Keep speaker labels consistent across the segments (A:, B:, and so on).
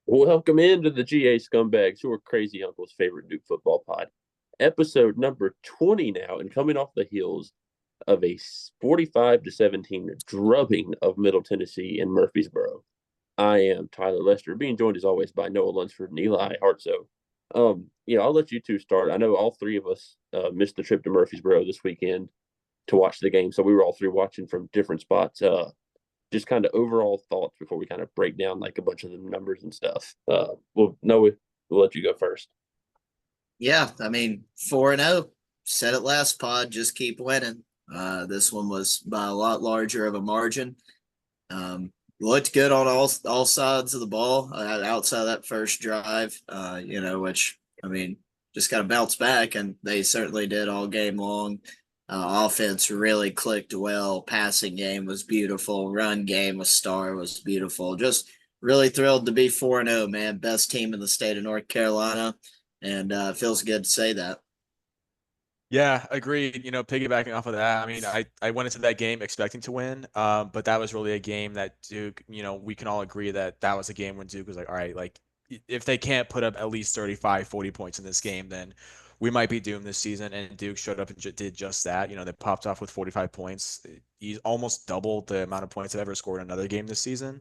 A: Welcome into the GA Scumbags, your crazy uncle's favorite Duke football pod. Episode number 20 now, and coming off the heels of a 45-17 drubbing of Middle Tennessee in Murfreesboro. I am Tyler Lester, being joined as always by Noah Lunsford and Eli Hartso. I'll let you two start. I know all three of us missed the trip to Murfreesboro this weekend to watch the game, so we were all three watching from different spots. Just kind of overall thoughts before we kind of break down like a bunch of the numbers and stuff. Noah, we'll let you go first.
B: Yeah, I mean, 4-0. Said it last pod, just keep winning. This one was by a lot larger of a margin. Looked good on all sides of the ball outside of that first drive, which, I mean, just got to bounce back, and they certainly did all game long. Offense really clicked well. Passing game was beautiful. Run game was beautiful. Just really thrilled to be 4-0, man. Best team in the state of North Carolina, and feels good to say that.
C: Yeah, agreed. Piggybacking off of that, I mean, I went into that game expecting to win, but that was really a game that Duke, we can all agree that that was a game when Duke was like, all right, like if they can't put up at least 35, 40 points in this game, then we might be doomed this season. And Duke showed up and did just that. They popped off with 45 points. He's almost doubled the amount of points they've ever scored in another game this season.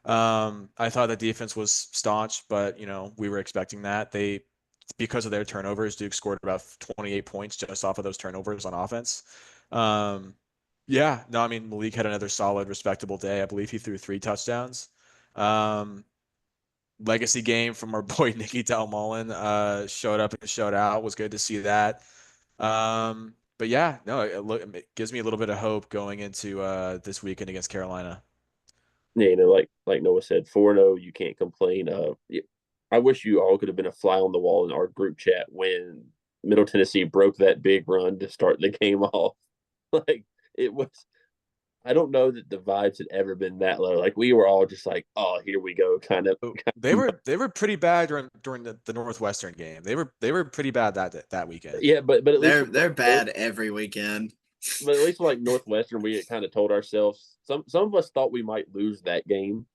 C: I thought the defense was staunch, but we were expecting that. Because of their turnovers, Duke scored about 28 points just off of those turnovers on offense. Yeah, no, I mean, Malik had another solid, respectable day. I believe he threw 3 touchdowns. Um, Legacy game from our boy Nicky Dalmolin showed up and showed out. Was good to see that. But yeah, no, it gives me a little bit of hope going into this weekend against Carolina.
A: Yeah, like Noah said, 4-0, you can't complain. I wish you all could have been a fly on the wall in our group chat when Middle Tennessee broke that big run to start the game off. Like it was I don't know that the vibes had ever been that low. Like we were all just like, "Oh, here we go," kind of.
C: Oh, they were pretty bad during the Northwestern game. They were pretty bad that weekend.
A: Yeah, but at least
B: They're bad every weekend.
A: but at least like Northwestern, we had kind of told ourselves some of us thought we might lose that game,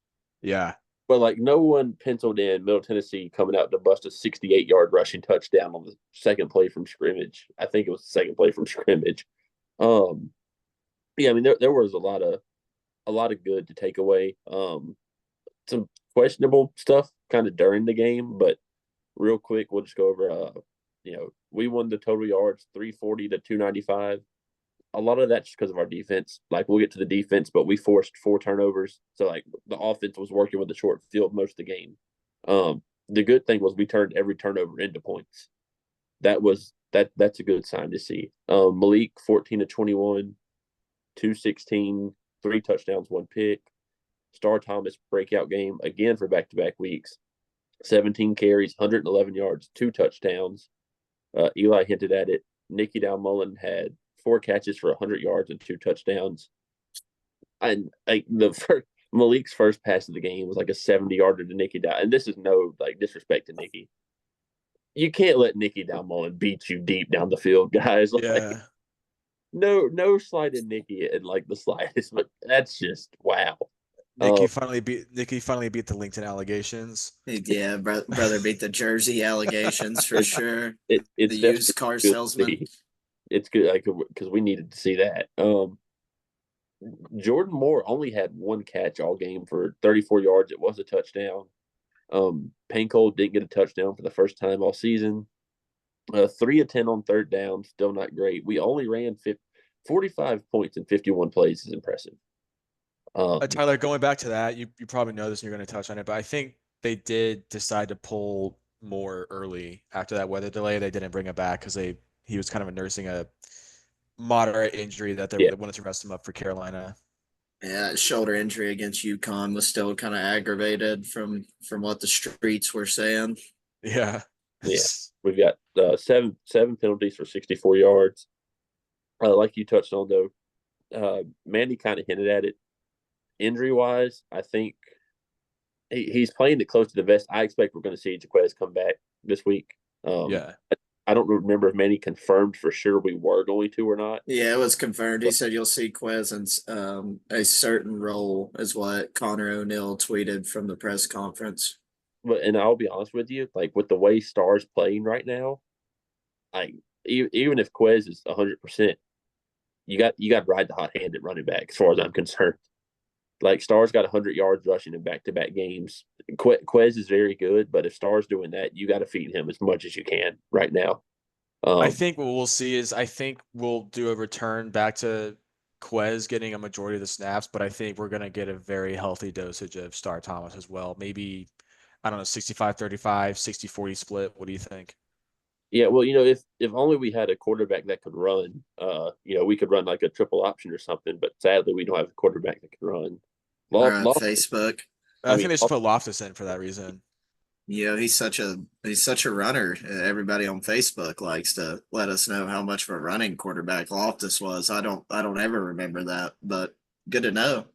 C: Yeah.
A: but like no one penciled in Middle Tennessee coming out to bust a 68-yard rushing touchdown on the second play from scrimmage. I think it was the second play from scrimmage. Um, yeah, I mean there was a lot of good to take away. Some questionable stuff kind of during the game, but real quick, we'll just go over. We won the total yards 340 to 295. A lot of that's just because of our defense. Like we'll get to the defense, but we forced 4 turnovers, so like the offense was working with the short field most of the game. The good thing was we turned every turnover into points. That's a good sign to see. Malik 14 to 21, 216, 3 touchdowns, 1 pick. Star Thomas breakout game again for back-to-back weeks. 17 carries, 111 yards, 2 touchdowns. Eli hinted at it. Nicky Dalmolin had 4 catches for 100 yards and 2 touchdowns. And like the first, Malik's first pass of the game was like a 70-yarder to Nicky Dow. And this is no like disrespect to Nicky. You can't let Nicky Dalmolin beat you deep down the field, guys. Like
C: Yeah.
A: no slide in Nicky and like the slightest, but that's just wow. Um,
C: Nikki finally beat the LinkedIn allegations.
B: Yeah, brother beat the Jersey allegations for sure. The
A: it's
B: used
A: definitely
B: car
A: good to
B: salesman.
A: see. It's good like because we needed to see that. Jordan Moore only had 1 catch all game for 34 yards. It was a touchdown. Payne Cole didn't get a touchdown for the first time all season. 3 of 10 on third down, still not great. We only ran 45 points in 51 plays is impressive.
C: Tyler, going back to that, you probably know this and you're going to touch on it, but I think they did decide to pull more early after that weather delay. They didn't bring it back because he was kind of nursing a moderate injury that
A: Yeah,
C: they wanted to rest him up for Carolina.
B: Yeah, shoulder injury against UConn was still kind of aggravated from what the streets were saying.
C: Yeah.
A: yeah. We've got seven penalties for 64 yards. Like you touched on though, Mandy kind of hinted at it. Injury wise, I think he's playing it close to the vest. I expect we're going to see Jaquez come back this week.
C: Yeah.
A: I don't remember if Manny confirmed for sure we were going to or not.
B: Yeah, it was confirmed. He said you'll see Quez in a certain role, is what Connor O'Neill tweeted from the press conference.
A: and I'll be honest with you, like with the way Stars playing right now, like even if Quez is 100%, you got to ride the hot hand at running back as far as I'm concerned. Like Stars got 100 yards rushing in back-to-back games. Quez is very good, but if Stars doing that, you got to feed him as much as you can right now.
C: I
A: Um,
C: think what we'll see is I think we'll do a return back to Quez getting a majority of the snaps, but I think we're going to get a very healthy dosage of Star Thomas as well. Maybe, I don't know, 65-35, 60-40 split. What do you think?
A: yeah, well, if only we had a quarterback that could run, we could run like a triple option or something. But sadly, we don't have a quarterback that can run.
B: Or
A: Loft,
B: on
A: Loft,
B: Facebook.
A: I
C: I
A: mean,
C: think they should put Loftus in for that reason.
B: He's such a runner. Everybody on Facebook likes to let us know how much of a running quarterback Loftus was. I don't ever remember that, but good to know.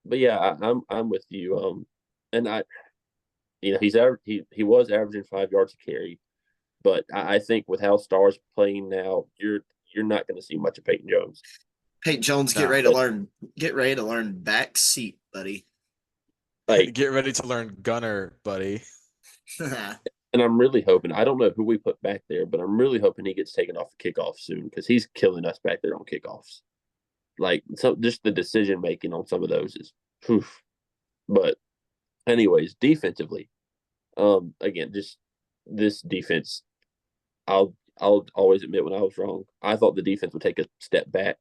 A: but yeah, I'm with you. And he was averaging 5 yards a carry, but I think with how Stars playing now, you're not going to see much of Peyton Jones.
B: Hey Jones, get
C: No.
B: ready to learn. Get ready to learn back seat, buddy.
A: Like,
C: Get ready to learn Gunner, buddy.
A: and I'm really hoping, I don't know who we put back there, but I'm really hoping he gets taken off the kickoff soon because he's killing us back there on kickoffs. Like, so just the decision making on some of those is, poof. But anyways, defensively, again, just this defense, I'll always admit when I was wrong. I thought the defense would take a step back.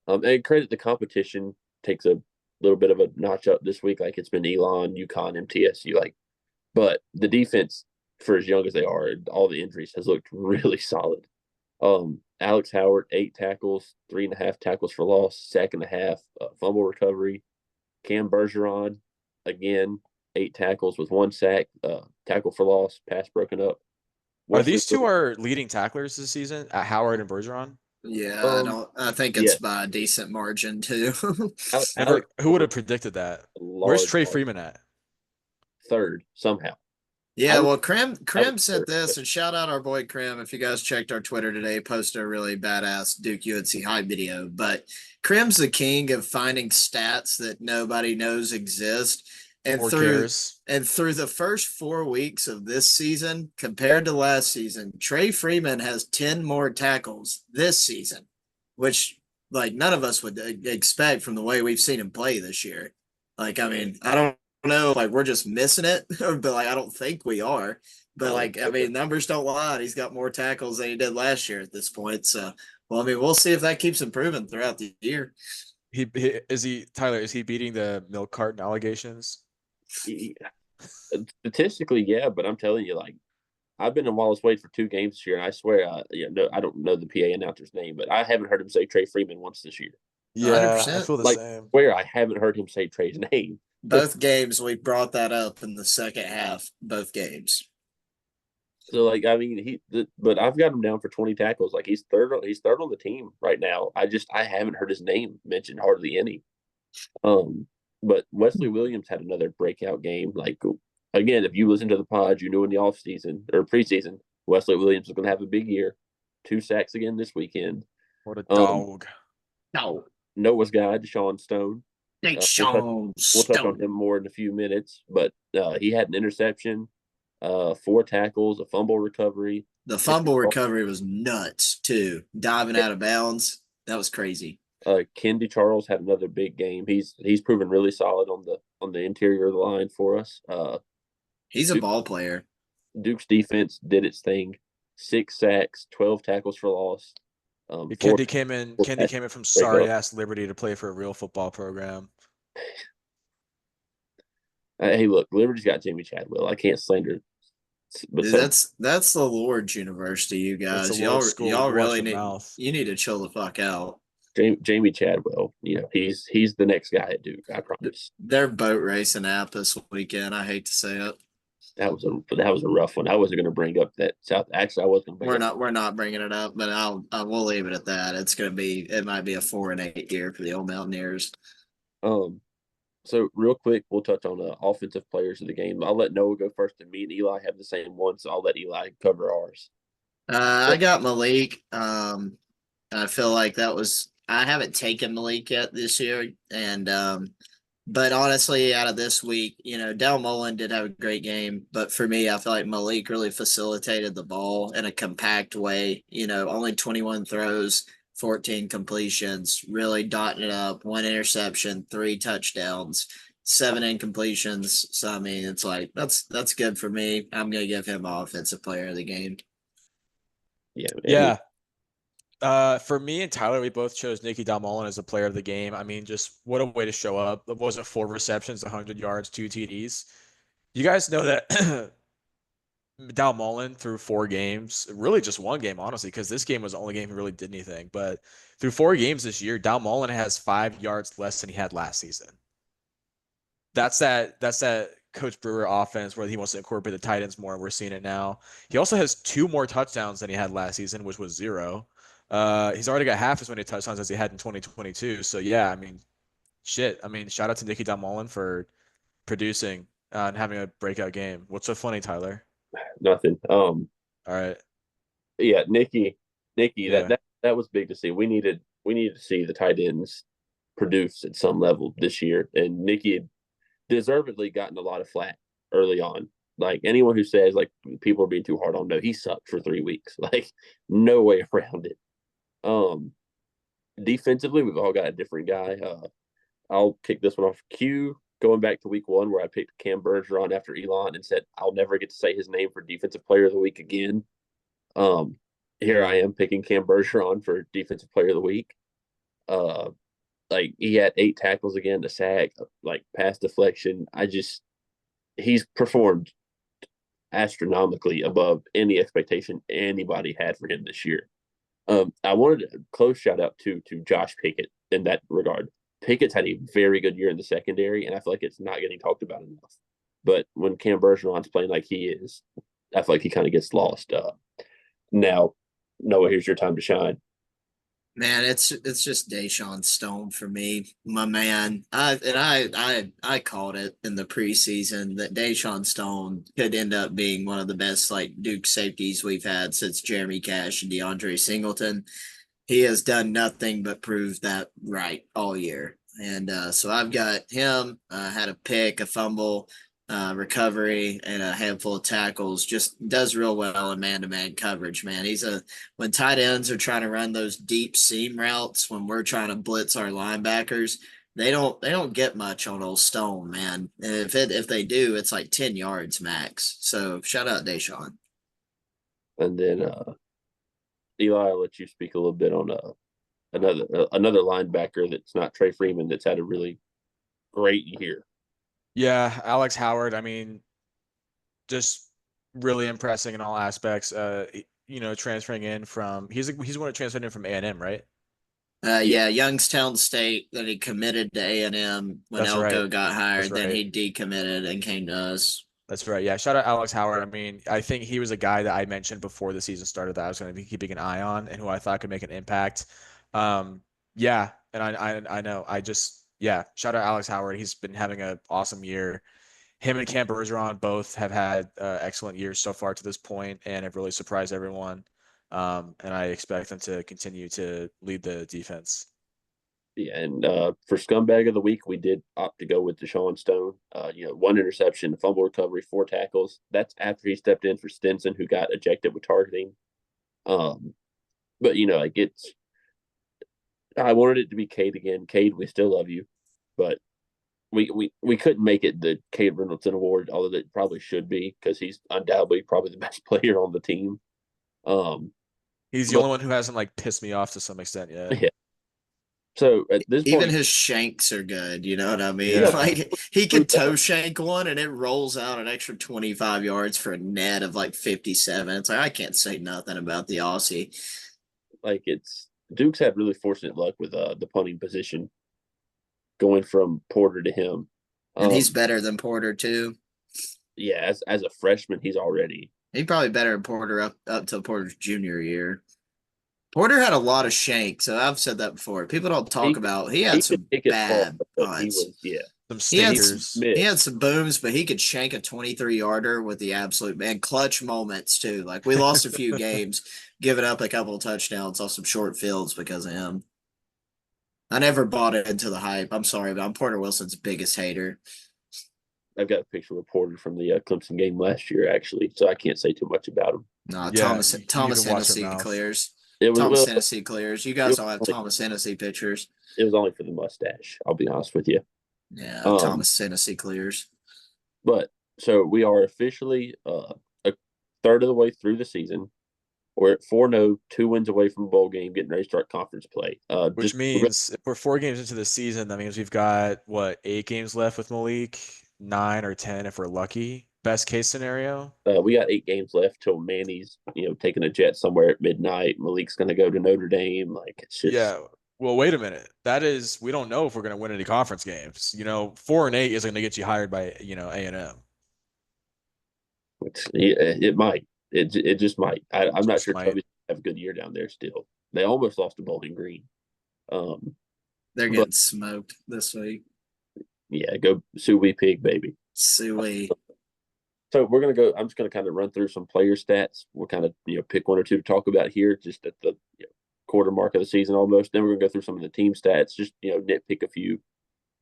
A: And credit the competition takes a little bit of a notch up this week. Like it's been Elon, UConn, MTSU, but the defense, for as young as they are, all the injuries has looked really solid. Alex Howard, 8 tackles, 3.5 tackles for loss, sack and a half, fumble recovery. Cam Bergeron, again, 8 tackles with 1 sack, tackle for loss, pass broken up.
C: Are
A: Wesley,
C: these two our leading tacklers this season? Howard and Bergeron?
B: Yeah, I
A: um,
B: don't. I think
A: yeah,
B: it's by a decent margin too.
A: Alex
C: Who would
A: Howard,
C: have predicted that?
A: a
C: Where's
A: large,
C: Trey
A: large
C: Freeman at?
A: third somehow. I
B: Yeah,
A: would
B: well, Krim
A: I would
B: Krim said
A: third, but
B: this, and shout out our boy Krim. If you guys checked our Twitter today, posted a really badass Duke UNC hype video. But Krim's the king of finding stats that nobody knows exist, and
C: Or
B: through
C: cares?
B: and through the first 4 weeks of this season compared to last season, Trey Freeman has 10 more tackles this season, which like none of us would expect from the way we've seen him play this year. Like, I mean, I don't know, like we're just missing it, but like I don't think we are. But like, I mean, numbers don't lie. He's got more tackles than he did last year at this point. So, well, I mean, we'll see if that keeps improving throughout the year.
C: Tyler, is he beating the milk carton allegations?
A: he, statistically, yeah. But I'm telling you, like I've been in Wallace Wade for 2 games this year, and I swear, no, I don't know the PA announcer's name, but I haven't heard him say Trey Freeman once this year.
C: Yeah, I
B: 100%.
C: feel the
A: Like,
C: same.
A: where I haven't heard him say Trey's name.
B: Both games we brought that up in the second half. Both games.
A: So, like, I mean, but I've got him down for 20 tackles. Like, he's third. He's third on the team right now. I haven't heard his name mentioned hardly any. Um, but Wesley Williams had another breakout game. Like, again, if you listen to the pod, you knew in the off season or preseason, Wesley Williams was going to have a big year. 2 sacks again this weekend.
C: What a
A: Um,
C: dog.
B: No,
A: Noah's guy, Deshaun Stone.
B: Nate
A: We'll touch
B: Sean
A: on him
B: Stone.
A: more in a few minutes, but he had an interception, 4 tackles, a fumble recovery.
B: The fumble recovery was nuts too. Diving out of bounds. That was crazy.
A: Kendi Charles had another big game. He's proven really solid on the interior of the line for us.
B: He's a
A: Duke,
B: ball player.
A: Duke's defense did its thing. 6 sacks, 12 tackles for loss. Four,
C: Kendi came in.
A: four
C: Kendi
A: passes
C: came in from
A: break
C: sorry
A: up.
C: ass Liberty to play for a real football program.
A: Hey, look, Liberty's got Jimmy Chadwell. I can't slander, but
B: Dude, that's the Lord's University, you
C: That's the
B: guys.
C: Lord's
B: Y'all
C: school.
B: y'all
C: You watch
B: really
C: your
B: need
C: mouth.
B: you need to chill the fuck out.
A: Jamie Chadwell, he's the next guy at Duke. I promise.
B: They're boat racing app this weekend. I hate to say it.
A: That was a rough one. I wasn't going to bring up that South. Actually, I was going to bring
B: We're not bringing it up, but I will leave it at that. It might be a 4-8 year for the old Mountaineers.
A: So real quick, we'll touch on the offensive players of the game. I'll let Noah go first, and me and Eli have the same one, so I'll let Eli cover ours.
B: I got Malik. I feel like I haven't taken Malik yet this year, and But honestly, out of this week, Del Mullen did have a great game. But for me, I feel like Malik really facilitated the ball in a compact way. Only 21 throws, 14 completions, really dotting it up. One interception, 3 touchdowns, 7 incompletions. So I mean, it's like that's good for me. I'm gonna give him offensive player of the game.
A: Yeah,
C: Yeah. For me and Tyler, we both chose Nicky Dalmolin as a player of the game. I mean, just what a way to show up. What was it, 4 receptions, 100 yards, 2 TDs? You guys know that Dalmolin through 4 games, really just 1 game, honestly, because this game was the only game he really did anything. But through 4 games this year, Dalmolin has 5 yards less than he had last season. That's that Coach Brewer offense where he wants to incorporate the tight ends more, and we're seeing it now. He also has 2 more touchdowns than he had last season, which was 0. He's already got half as many touchdowns as he had in 2022. So yeah, I mean, shit. I mean, shout out to Nicky Dalmolin for producing and having a breakout game. What's so funny, Tyler?
A: nothing.
C: All right.
A: Yeah, Nikki, that
C: Yeah.
A: that that was big to see. We needed to see the tight ends produce at some level this year, and Nikki had deservedly gotten a lot of flack early on. Like anyone who says like people are being too hard on, no, he sucked for 3 weeks. Like no way around it. Um, Defensively, we've all got a different guy. I'll kick this one off. Q going back to week 1 where I picked Cam Bergeron after Elon and said I'll never get to say his name for defensive player of the week again. Um, Here I am picking Cam Bergeron for defensive player of the week. Uh, like he had 8 tackles again, a sack, like pass deflection. He's performed astronomically above any expectation anybody had for him this year. I wanted a close shout out to Josh Pickett in that regard. Pickett's had a very good year in the secondary, and I feel like it's not getting talked about enough. But when Cam Bergeron's playing like he is, I feel like he kind of gets lost. Now, Noah, here's your time to shine.
B: Man, it's just Deshaun Stone for me, my man. I called it in the preseason that Deshaun Stone could end up being one of the best like Duke safeties we've had since Jeremy Cash and DeAndre Singleton. He has done nothing but prove that right all year. And so I've got him, had a pick, a fumble, recovery, and a handful of tackles. Just does real well in man-to-man coverage, man. When tight ends are trying to run those deep seam routes, when we're trying to blitz our linebackers, they don't get much on old Stone, man. And if they do, it's like 10 yards max. So shout out Deshaun.
A: And then Eli, I'll let you speak a little bit on another linebacker that's not Trey Freeman that's had a really great year.
C: Yeah, Alex Howard, I mean, just really impressing in all aspects. Transferring in from he's one that transferred in from A&M, right?
A: Yeah,
B: Yeah, Youngstown State. Then he committed to A&M when
C: That's right.
B: Elko got
C: That's
B: hired. Then
C: right.
B: he decommitted and came to us.
C: That's right. Yeah. Shout out Alex Howard. I mean, I think he was a guy that I mentioned before the season started that I was going to be keeping an eye on and who I thought could make an impact. Um, yeah. And I know. Yeah. Shout out Alex Howard. He's been having an awesome year. Him and Cam Bergeron both have had excellent years so far to this point and have really surprised everyone. And I expect them to continue to lead the defense.
A: yeah. And for scumbag of the week, we did opt to go with Deshaun Stone. 1 interception, fumble recovery, 4 tackles. That's after he stepped in for Stinson, who got ejected with targeting. But like I wanted it to be Cade again. Cade, we still love you, but we couldn't make it the Cade Reynolds Award, although it probably should be because he's undoubtedly probably the best player on the team. Um,
C: He's the
A: but
C: only one who hasn't like pissed me off to some extent yet.
A: yeah, so at this
B: Even
A: point,
B: his shanks are good. You know what I mean?
C: Yeah.
B: Like he could toe shank one and it rolls out an extra 25 yards for a net of like 57. It's like I can't say nothing about the Aussie.
A: like it's Duke's had really fortunate luck with the punting position going from Porter to him.
B: And he's
A: Um,
B: better than Porter too.
A: yeah, as a freshman, he's already
B: He's probably better than Porter up till Porter's junior year. Porter had a lot of shanks. So I've said that before. People don't talk
A: he
B: about he
A: he
B: had
A: could
B: some
A: kick it far,
B: bad
A: but he
B: punts.
A: was yeah
C: Some
B: He had some
C: stinkers.
B: he
A: mid.
B: had some booms, but he could shank a 23-yarder with the absolute man clutch moments too. Like we lost a few games, giving up a couple of touchdowns off some short fields because of him. I never bought into the hype. I'm sorry, but I'm Porter Wilson's biggest hater.
A: I've got a picture reported from the Clemson game last year, actually, so I can't say too much about him.
B: No,
C: Yeah,
B: Thomas
C: you
B: Thomas
C: can watch your
B: Hennessy
C: mouth.
B: clears.
A: It was
B: Thomas
A: well,
B: Hennessy clears. You
A: it
B: guys
A: was
B: don't have
A: only,
B: Thomas Hennessy pictures.
A: it was only for the mustache. I'll be honest with you.
B: Yeah, Thomas Hennessy clears.
A: But so we are officially a third of the way through the season. We're at 4-0, 2 wins away from a bowl game, getting ready to start conference play.
C: Which means if we're 4 games into the season, that means we've got what, 8 games left with Malik, 9 or 10 if we're lucky. Best case scenario.
A: We got 8 games left till Manny's, taking a jet somewhere at midnight. Malik's going to go to Notre Dame. Like it's just
C: Yeah. Well, wait a minute. That is, we don't know if we're going to win any conference games. 4-8 isn't going to get you hired by A&M.
A: it might. It just might. I'm not
C: Just
A: sure
C: might.
A: Toby's have a good year down there still. They almost lost to Bowling Green.
B: They're getting smoked this week.
A: Yeah, go Suey Pig, baby.
B: Suey.
A: So we're gonna go. I'm just gonna kind of run through some player stats. We'll kind of pick one or two to talk about here, just at the quarter mark of the season almost. Then we're gonna go through some of the team stats, just nitpick a few.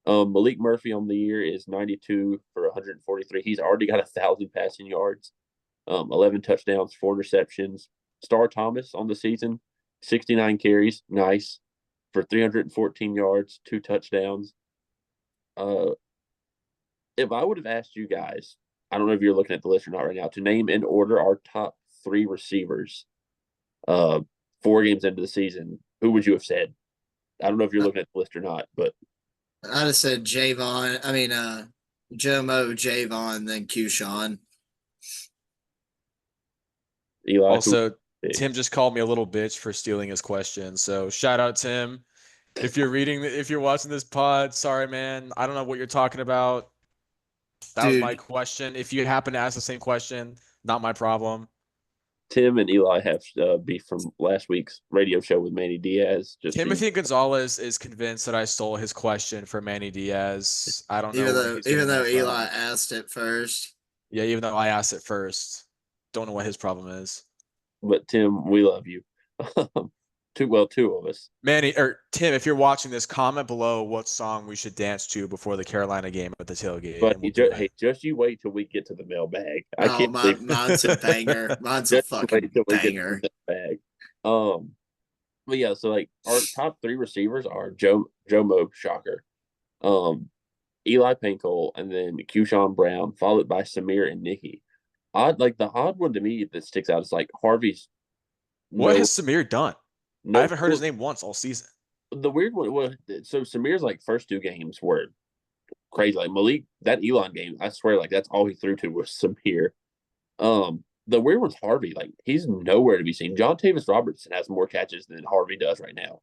A: Malik Murphy on the year is 92 for 143. He's already got 1,000 passing yards, 11 touchdowns, 4 interceptions. Star Thomas on the season, 69 carries, nice, for 314 yards, 2 touchdowns. If I would have asked you guys, I don't know if you're looking at the list or not right now, to name in order our top 3 receivers, 4 games into the season, who would you have said? I don't know if you're looking at the list or not, but
B: I'd have said Javon. I mean, Jomo, Javon, then Q-Sean.
A: Eli.
C: Also, Tim just called me a little bitch for stealing his question. So shout out, Tim. If you're watching this pod, sorry, man. I don't know what you're talking about. That was my question. If you happen to ask the same question, not my problem.
A: Tim and Eli have beef from last week's radio show with Manny Diaz.
C: Timothy Gonzalez is convinced that I stole his question for Manny Diaz. I don't know.
B: Even though Eli asked it first.
C: Yeah, even though I asked it first. Don't know what his problem is.
A: But Tim, we love you. Two of us.
C: Manny or Tim, if you're watching this, comment below what song we should dance to before the Carolina game at the tailgate.
A: But just you wait till we get to the mailbag.
B: Mine's a banger. Mine's a fucking banger.
A: Bag. But yeah, so like our top 3 receivers are Jomo, shocker, Eli Pankole, and then Q-Sean Brown, followed by Samir and Nicky. The odd one to me that sticks out is like Harvey's.
C: What has Samir done? I haven't heard his name once all season.
A: The weird one was so Samir's first 2 games were crazy. Like Malik, that Elon game, I swear, that's all he threw to was Samir. The weird one's Harvey. He's nowhere to be seen. John Tavis Robertson has more catches than Harvey does right now.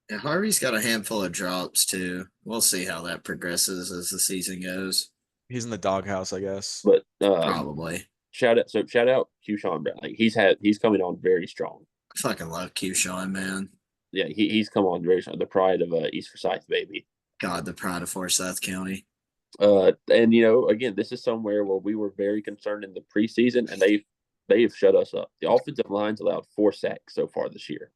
B: Yeah, Harvey's got a handful of drops too. We'll see how that progresses as the season goes.
C: He's in the doghouse, I guess.
A: But
B: probably.
A: Shout out Q-Sean Brown. He's coming on very strong.
B: I fucking love Q-Sean, man.
A: Yeah, he's come on very strong. The pride of East Forsyth, baby.
B: God, the pride of Forsyth County.
A: And again, this is somewhere where we were very concerned in the preseason, and they have shut us up. The offensive line's allowed 4 sacks so far this year.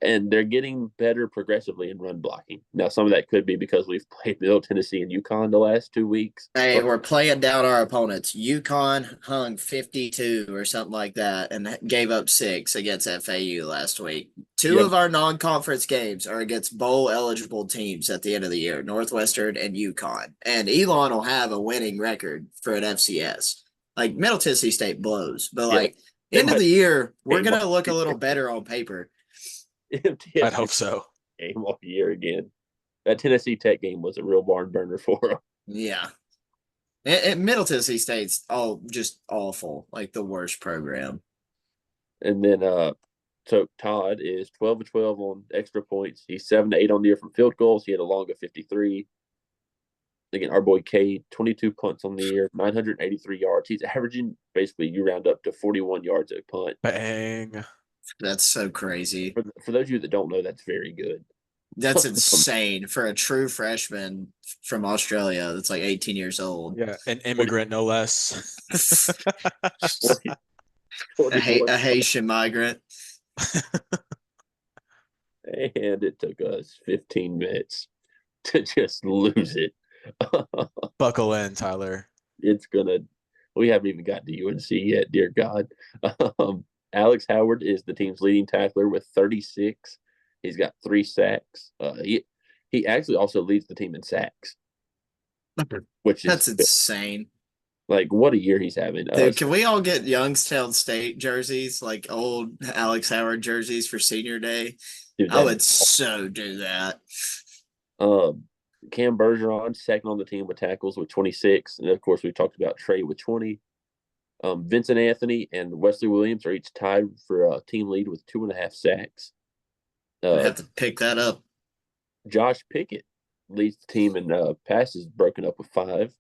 A: And they're getting better progressively in run blocking. Now, some of that could be because we've played Middle Tennessee and UConn the last 2 weeks.
B: Hey, we're playing down our opponents. UConn hung 52 or something like that and gave up 6 against FAU last week. 2 of our non-conference games are against bowl-eligible teams at the end of the year, Northwestern and UConn. And Elon will have a winning record for an FCS. Middle Tennessee State blows. But, end of the year, we're going to look a little better on paper.
C: I'd hope so.
A: Game all year again. That Tennessee Tech game was a real barn burner for them.
B: Yeah. And Middle Tennessee State's just awful, the worst program.
A: And then so Todd is 12 of 12 on extra points. He's 7 to 8 on the year from field goals. He had a long of 53. Again, our boy Cade, 22 punts on the year, 983 yards. He's averaging basically you round up to 41 yards a punt.
C: Bang.
B: That's so crazy.
A: For those of you that don't know, that's very good.
B: That's insane for a true freshman from Australia that's 18 years old.
C: Yeah, an immigrant, no less.
B: A Haitian migrant.
A: And it took us 15 minutes to just lose it.
C: Buckle in, Tyler.
A: It's gonna. We haven't even got to UNC yet, dear God. Alex Howard is the team's leading tackler with 36. He's got 3 sacks. He actually also leads the team in sacks, which
B: That's
A: is
B: insane.
A: like what a year he's having.
B: Dude, can we all get Youngstown State jerseys, like old Alex Howard jerseys for senior day?
A: Dude,
B: I would so do that.
A: Cam Bergeron, second on the team with tackles with 26. And of course, we talked about Trey with 20. Vincent Anthony and Wesley Williams are each tied for a team lead with 2.5 sacks.
B: I have to pick that up.
A: Josh Pickett leads the team in passes broken up with 5.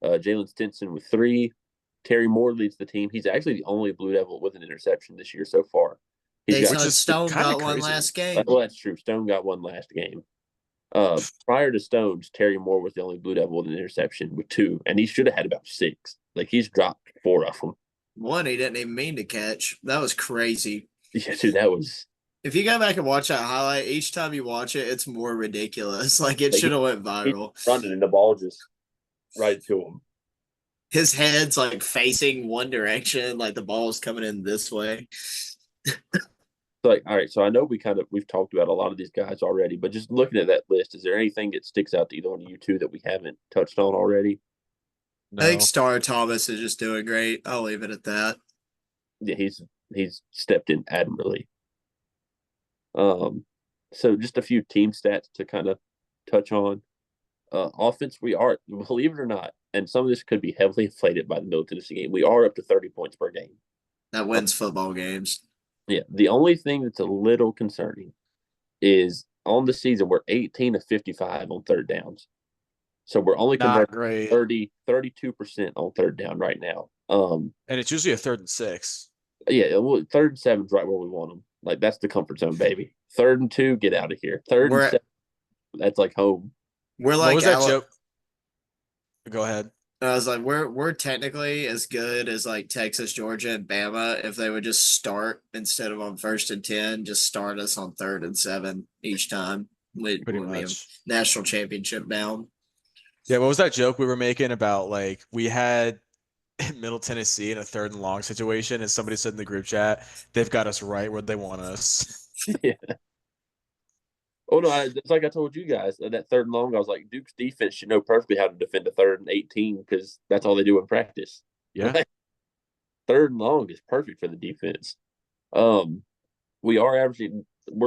A: Jalen Stinson with 3. Terry Moore leads the team. He's actually the only Blue Devil with an interception this year so far.
B: Stone got one last game.
A: Well, that's true. Stone got one last game. Prior to Stones, Terry Moore was the only Blue Devil with an interception with 2, and he should have had about 6. Like he's dropped 4 of them.
B: One he didn't even mean to catch. That was crazy.
A: Yeah, dude, that was.
B: If you go back and watch that highlight, each time you watch it, it's more ridiculous. Like it should have went viral.
A: Running and the ball just right to him.
B: His head's like facing one direction, like the ball's coming in this way.
A: Like, all right, so I know we've talked about a lot of these guys already, but just looking at that list, is there anything that sticks out to either one of you two that we haven't touched on already?
C: No.
B: I think Star Thomas is just doing great. I'll leave it at that.
A: Yeah, he's stepped in admirably. So just a few team stats to kind of touch on. Offense, we are, believe it or not, and some of this could be heavily inflated by the Middle Tennessee game. We are up to 30 points per game.
B: That wins football games.
A: Yeah, the only thing that's a little concerning is on the season we're 18 of 55 on third downs. So we're only converting 32% on third down right now.
C: And it's usually a 3rd and 6.
A: Yeah, well, 3rd and 7 is right where we want them. Like that's the comfort zone, baby. 3rd and 2, get out of here. 3rd and 7, that's like home.
B: We're like,
C: what was that joke? Go ahead.
B: I was like, we're technically as good as like Texas, Georgia, and Bama if they would just start instead of on 1st and 10, just start us on 3rd and 7 each time. We'd be a national championship bound.
C: Yeah, what was that joke we were making about like we had Middle Tennessee in a 3rd and long situation, and somebody said in the group chat they've got us right where they want us.
A: Yeah. Oh no! It's like I told you guys that 3rd and long. I was like, Duke's defense should know perfectly how to defend a 3rd and 18 because that's all they do in practice.
C: Yeah,
A: like, 3rd and long is perfect for the defense. We're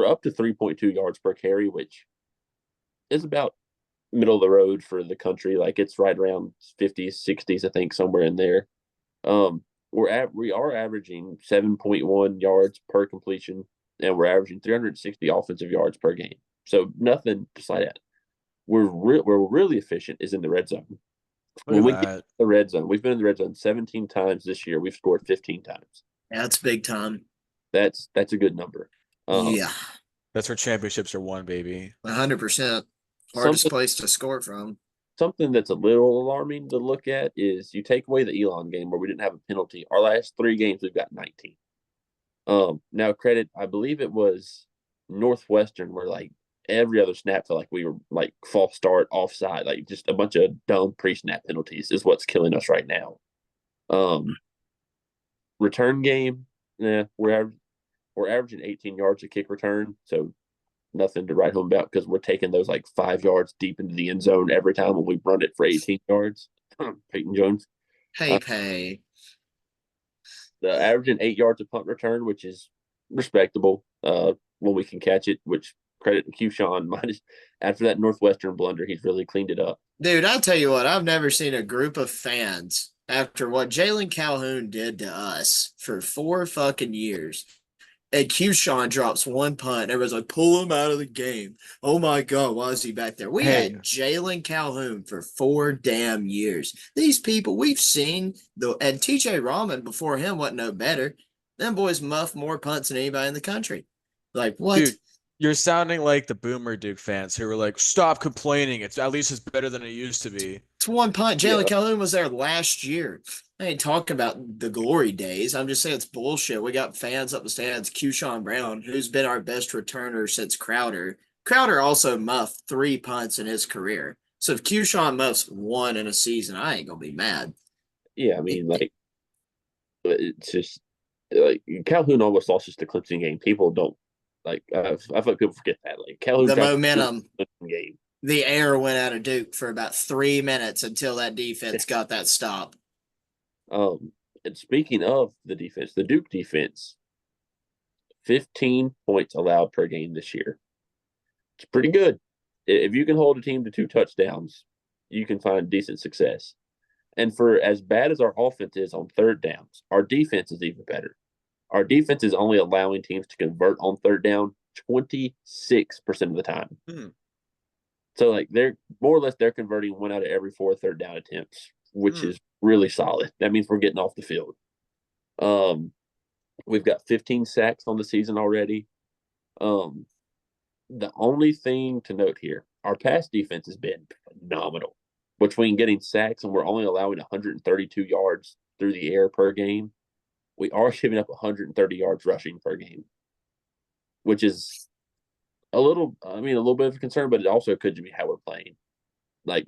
A: up to 3.2 yards per carry, which is about middle of the road for the country. Like it's right around 50s, 60s, I think, somewhere in there. We are averaging 7.1 yards per completion, and we're averaging 360 offensive yards per game. So nothing just like that. We're really efficient is in the red zone. When we get in the red zone, we've been in the red zone 17 times this year. We've scored 15 times.
B: Yeah, that's big time.
A: That's a good number.
B: Yeah,
C: that's where championships are won, baby.
B: 100%. Hardest place to score from.
A: Something that's a little alarming to look at is you take away the Elon game where we didn't have a penalty. Our last 3 games, we've got 19. Now credit, I believe it was Northwestern where like every other snap felt like we were like false start, offside, like just a bunch of dumb pre-snap penalties is what's killing us right now. Return game, we're averaging 18 yards a kick return, so nothing to write home about because we're taking those like 5 yards deep into the end zone every time when we run it for 18 yards. Peyton Jones.
B: Pay.
A: The averaging 8 yards of punt return, which is respectable when we can catch it, which credit to Q-Sean. After that Northwestern blunder, he's really cleaned it up.
B: Dude, I'll tell you what, I've never seen a group of fans after what Jalen Calhoun did to us for 4 fucking years. And Q-Sean drops one punt. And everyone's like, pull him out of the game. Oh, my God, why is he back there? We had Jalen Calhoun for 4 damn years. These people, we've seen, and TJ Rahman before him wasn't no better. Them boys muff more punts than anybody in the country. Like, what?
C: Dude, You're sounding like the boomer Duke fans who were like, "Stop complaining. It's at least it's better than it used to be."
B: It's one punt.
A: Yeah,
B: Jalen Calhoun was there last year. I ain't talking about the glory days. I'm just saying it's bullshit. We got fans up the stands. Q-Sean Brown, who's been our best returner since Crowder. Crowder also muffed 3 punts in his career. So if Q-Sean muffs 1 in a season, I ain't gonna be mad.
A: yeah. I mean, like it's just like Calhoun almost lost just the Clemson game. People don't like. I feel like people forget that. Like Calhoun
B: The
A: got
B: momentum,
A: the Clemson game.
B: the air went out of Duke for about 3 minutes until that defense got that stop.
A: And speaking of the defense, the Duke defense, 15 points allowed per game this year. It's pretty good. If you can hold a team to 2 touchdowns, you can find decent success. And for as bad as our offense is on third downs, our defense is even better. Our defense is only allowing teams to convert on third down 26% of the time. So like they're more or less they're converting 1 out of every 4 third down attempts, which is really solid. That means we're getting off the field. We've got 15 sacks on the season already. The only thing to note here, our pass defense has been phenomenal. Between getting sacks and we're only allowing 132 yards through the air per game, we are giving up 130 yards rushing per game, which is a little bit of a concern, but it also could be how we're playing. Like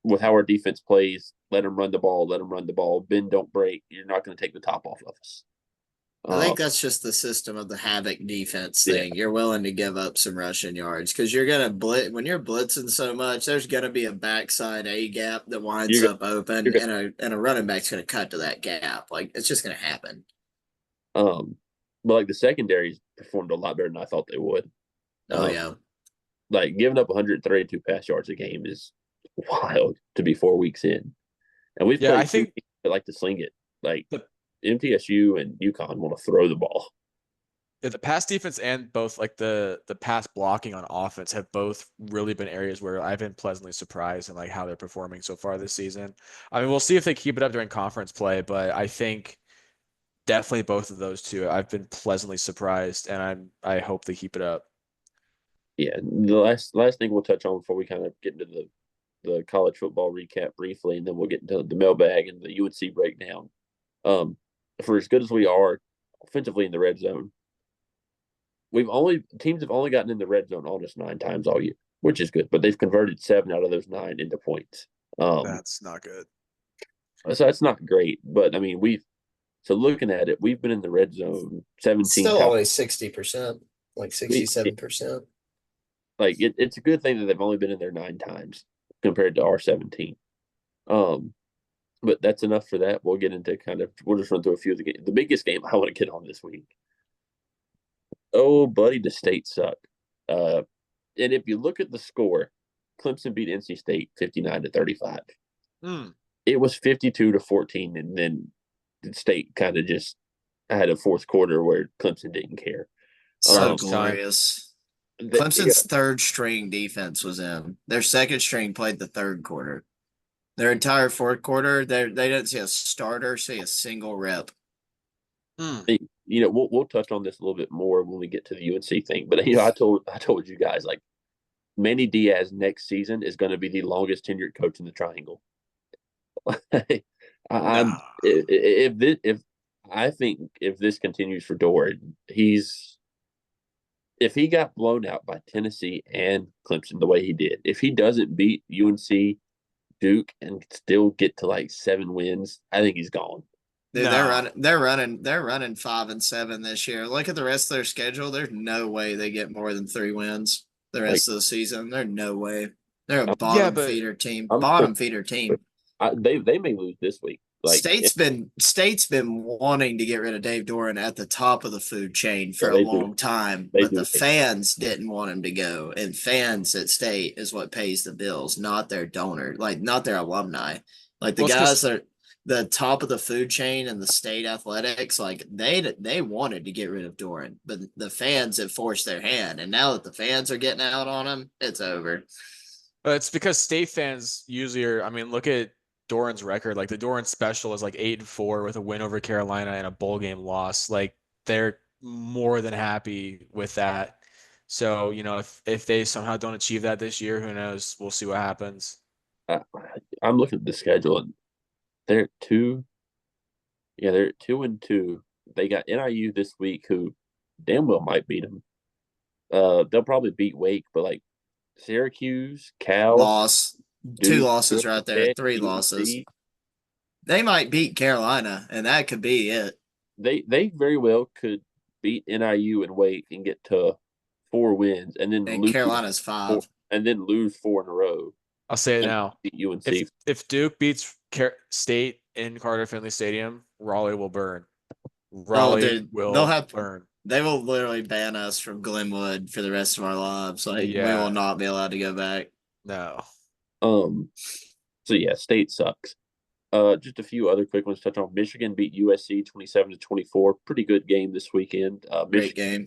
A: with how our defense plays, let them run the ball, bend, don't break. You're not going to take the top off of us.
B: I think that's just the system of the havoc defense thing.
A: Yeah.
B: You're willing to give up some rushing yards because you're gonna when you're blitzing so much. There's gonna be a backside A gap that winds up open, and a running back's gonna cut to that gap. Like it's just gonna happen.
A: But like the secondaries performed a lot better than I thought they would.
B: Oh yeah,
A: like giving up 132 pass yards a game is wild to be 4 weeks in, and we've played. I think that like to sling it. Like MTSU and UConn want to throw the ball.
C: Yeah, the pass defense and both like the pass blocking on offense have both really been areas where I've been pleasantly surprised in like how they're performing so far this season. I mean, we'll see if they keep it up during conference play, but I think definitely both of those two I've been pleasantly surprised, and I hope they keep it up.
A: Yeah, the last thing we'll touch on before we kind of get into the college football recap briefly, and then we'll get into the mailbag and the UNC breakdown. For as good as we are offensively in the red zone, teams have only gotten in the red zone almost 9 times all year, which is good, but they've converted 7 out of those 9 into points.
C: That's not good.
A: So that's not great, but I mean looking at it, we've been in the red zone 17
B: still
A: times.
B: only 60%, like 67%.
A: Like it's a good thing that they've only been in there 9 times compared to our 17. But that's enough for that. We'll just run through a few of the games. The biggest game I want to get on this week. Oh, buddy, the State suck. And if you look at the score, Clemson beat NC State 59-35. It was 52-14, and then the State kind of just had a fourth quarter where Clemson didn't care.
B: So glorious. Clemson's third string defense was in. Their second string played the third quarter. Their entire fourth quarter, they didn't see a starter, see a single rep.
A: We'll touch on this a little bit more when we get to the UNC thing. But I told you guys, like, Manny Diaz next season is going to be the longest tenured coach in the Triangle. I think if this continues for Doran, if he got blown out by Tennessee and Clemson the way he did, if he doesn't beat UNC, Duke, and still get to like 7 wins, I think he's gone.
B: Dude, they're running 5-7 this year. Look at the rest of their schedule. There's no way they get more than 3 wins the rest of the season. There's no way. They're a bottom feeder team.
A: They may lose this week. Like,
B: State's been wanting to get rid of Dave Doran at the top of the food chain for a long time, but the fans didn't want him to go. And fans at State is what pays the bills, not their donor, like not their alumni. Like the guys that are the top of the food chain in the State athletics, like they wanted to get rid of Doran, but the fans have forced their hand. And now that the fans are getting out on him, it's over.
C: But it's because State fans usually are. I mean, look at Doran's record. Like the Doran special is like 8-4 with a win over Carolina and a bowl game loss. Like they're more than happy with that. So, if they somehow don't achieve that this year, who knows? We'll see what happens.
A: I, I'm looking at the schedule and they're two. Yeah, they're 2-2. They got NIU this week, who damn well might beat them. They'll probably beat Wake, but like Syracuse, Cal,
B: Loss. Two
A: Duke,
B: losses
A: Georgia
B: right there.
A: Tech,
B: Three losses.
A: UNC.
B: They might beat Carolina, and that could be it.
A: They very well could beat NIU and Wake and get to 4 wins, and then
B: And
A: lose
B: Carolina's
A: four,
B: 5.
A: and then lose 4 in a row
C: I'll say it
A: and
C: now.
A: beat UNC.
C: If Duke beats State in Carter Finley Stadium, Raleigh will burn.
B: Oh,
C: Raleigh
B: dude,
C: will burn.
B: they will literally ban us from Glenwood for the rest of our lives. Like, we
C: Yeah.
B: will not be allowed to go back.
C: No.
A: So yeah, State sucks. Just a few other quick ones to touch on. Michigan beat USC 27-24. Pretty good game this weekend.
B: Great game.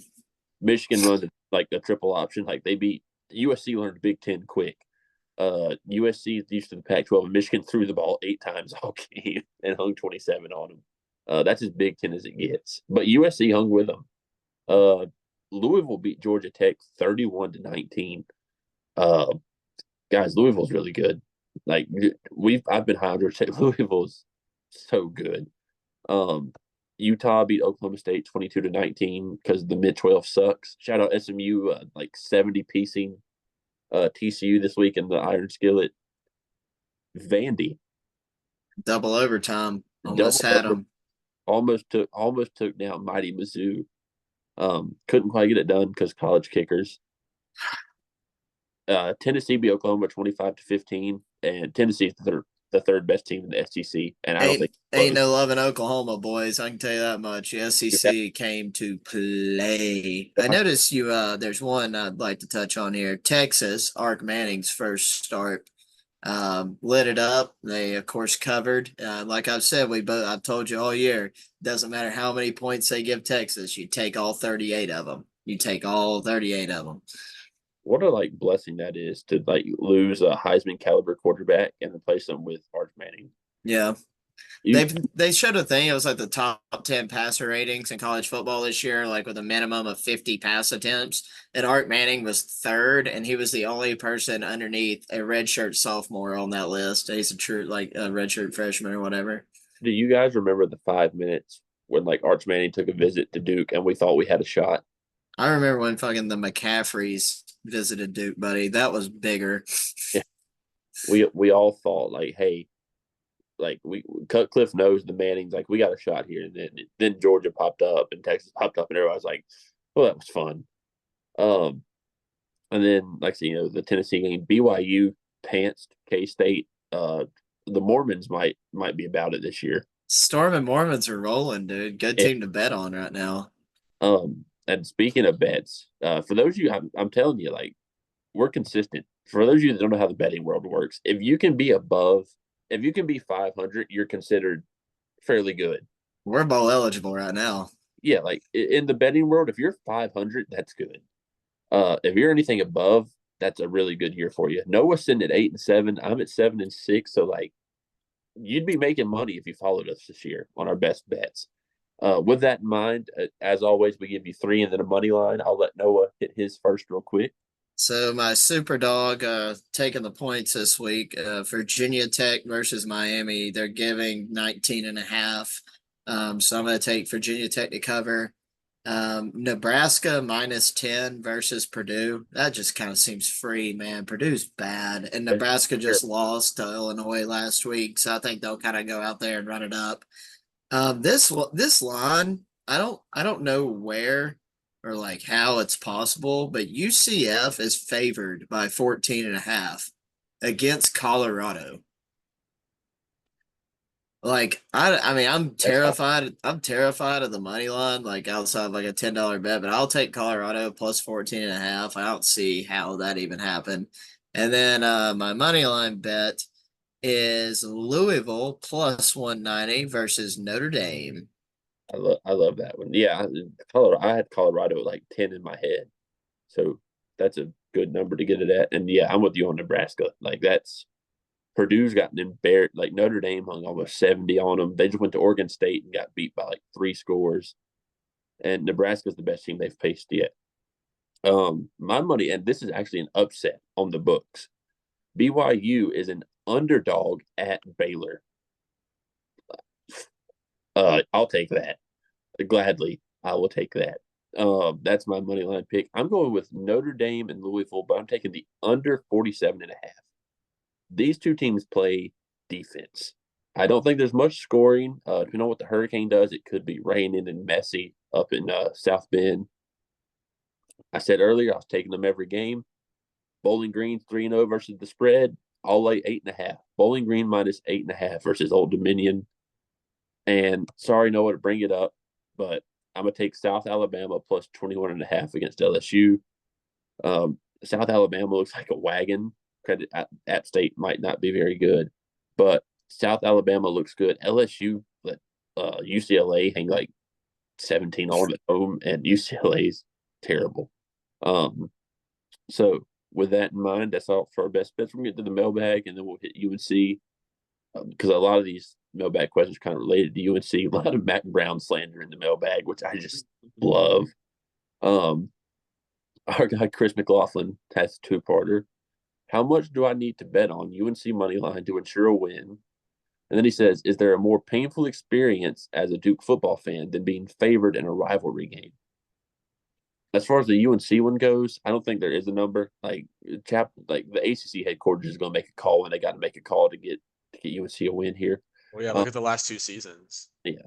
A: Michigan runs like a triple option. Like they beat USC, learned Big Ten quick. USC is used to the Pac-12, and Michigan threw the ball 8 times all game and hung 27 on them. That's as Big Ten as it gets. But USC hung with them. Louisville beat Georgia Tech 31-19. Guys, Louisville's really good. Like I've been high on Georgia Tech. Louisville's so good. Utah beat Oklahoma State 22-19 because the Mid-12 sucks. Shout out SMU, like 70 piecing TCU this week in the Iron Skillet. Vandy
B: Double overtime. Almost had them.
A: Almost took down mighty Mizzou. Couldn't quite get it done because college kickers. Tennessee beat Oklahoma 25-15, and Tennessee's the third best team in the SEC. And I don't think
B: ain't no love in Oklahoma, boys. I can tell you that much. The SEC came to play. I noticed there's one I'd like to touch on here. Texas, Ark Manning's first start, lit it up. They of course covered. Like I've said, I've told you all year. Doesn't matter how many points they give Texas, you take all 38 of them. You take all 38 of them.
A: What a like blessing that is to like lose a Heisman caliber quarterback and replace them with Arch Manning.
B: Yeah. They showed a thing. It was like the top 10 passer ratings in college football this year, like with a minimum of 50 pass attempts. And Arch Manning was third, and he was the only person underneath a redshirt sophomore on that list. He's a true like a redshirt freshman or whatever.
A: Do you guys remember the 5 minutes when like Arch Manning took a visit to Duke and we thought we had a shot?
B: I remember when fucking the McCaffreys visited Duke, buddy. That was bigger.
A: Yeah. We all thought like, hey, like we Cutcliffe knows the Mannings, like we got a shot here, and then Georgia popped up and Texas popped up, and everybody was like, well, that was fun. And then like the Tennessee game, BYU pantsed K-State. The Mormons might be about it this year.
B: Storm and Mormons are rolling, dude. Good team to bet on right now.
A: And speaking of bets, for those of you, I'm telling you, like, we're consistent. For those of you that don't know how the betting world works, if you can be 500, you're considered fairly good.
B: We're bowl eligible right now.
A: Yeah, like in the betting world, if you're 500, that's good. If you're anything above, that's a really good year for you. Noah's sitting at 8-7. I'm at 7-6. So like, you'd be making money if you followed us this year on our best bets. With that in mind, as always, we give you 3 and then a money line. I'll let Noah hit his first real quick.
B: So my super dog taking the points this week. Virginia Tech versus Miami. They're giving 19.5. So I'm going to take Virginia Tech to cover. Nebraska -10 versus Purdue. That just kind of seems free, man. Purdue's bad, and Nebraska just lost to Illinois last week, so I think they'll kind of go out there and run it up. This line, I don't know where or like how it's possible, but UCF is favored by 14.5 against Colorado. Like I mean, I'm terrified. I'm terrified of the money line, like outside like a $10 bet, but I'll take Colorado plus 14.5. I don't see how that even happened. And then my money line bet is Louisville plus 190 versus Notre Dame.
A: I love that one. Yeah, I had Colorado at like 10 in my head, so that's a good number to get it at. And yeah, I'm with you on Nebraska. Like Purdue's gotten embarrassed. Like Notre Dame hung almost 70 on them. They just went to Oregon State and got beat by like 3 scores. And Nebraska's the best team they've faced yet. My money, and this is actually an upset on the books. BYU is an underdog at Baylor. I'll take that gladly. I will take that. That's my money line pick. I'm going with Notre Dame and Louisville, but I'm taking the under 47.5. These two teams play defense. I don't think there's much scoring. Depending on what the hurricane does, it could be raining and messy up in South Bend. I said earlier I was taking them every game. Bowling Green 3-0 versus the spread. I'll lay 8.5. Bowling Green minus 8.5 versus Old Dominion. And sorry, Noah, to bring it up, but I'm gonna take South Alabama plus 21.5 against LSU. South Alabama looks like a wagon. Credit App State might not be very good, but South Alabama looks good. LSU let UCLA hang like 17 on them at home, and UCLA's terrible. So with that in mind, that's all for our best bets. We're gonna get to the mailbag, and then we'll hit UNC because a lot of these mailbag questions are kind of related to UNC. A lot of Mac Brown slander in the mailbag, which I just love. Our guy Chris McLaughlin has a two-parter. How much do I need to bet on UNC money line to ensure a win? And then he says, is there a more painful experience as a Duke football fan than being favored in a rivalry game? As far as the UNC one goes, I don't think there is a number. Like the ACC headquarters is going to make a call, and they got to make a call to get UNC a win here.
C: Well, yeah, look at the last two seasons.
A: Yeah.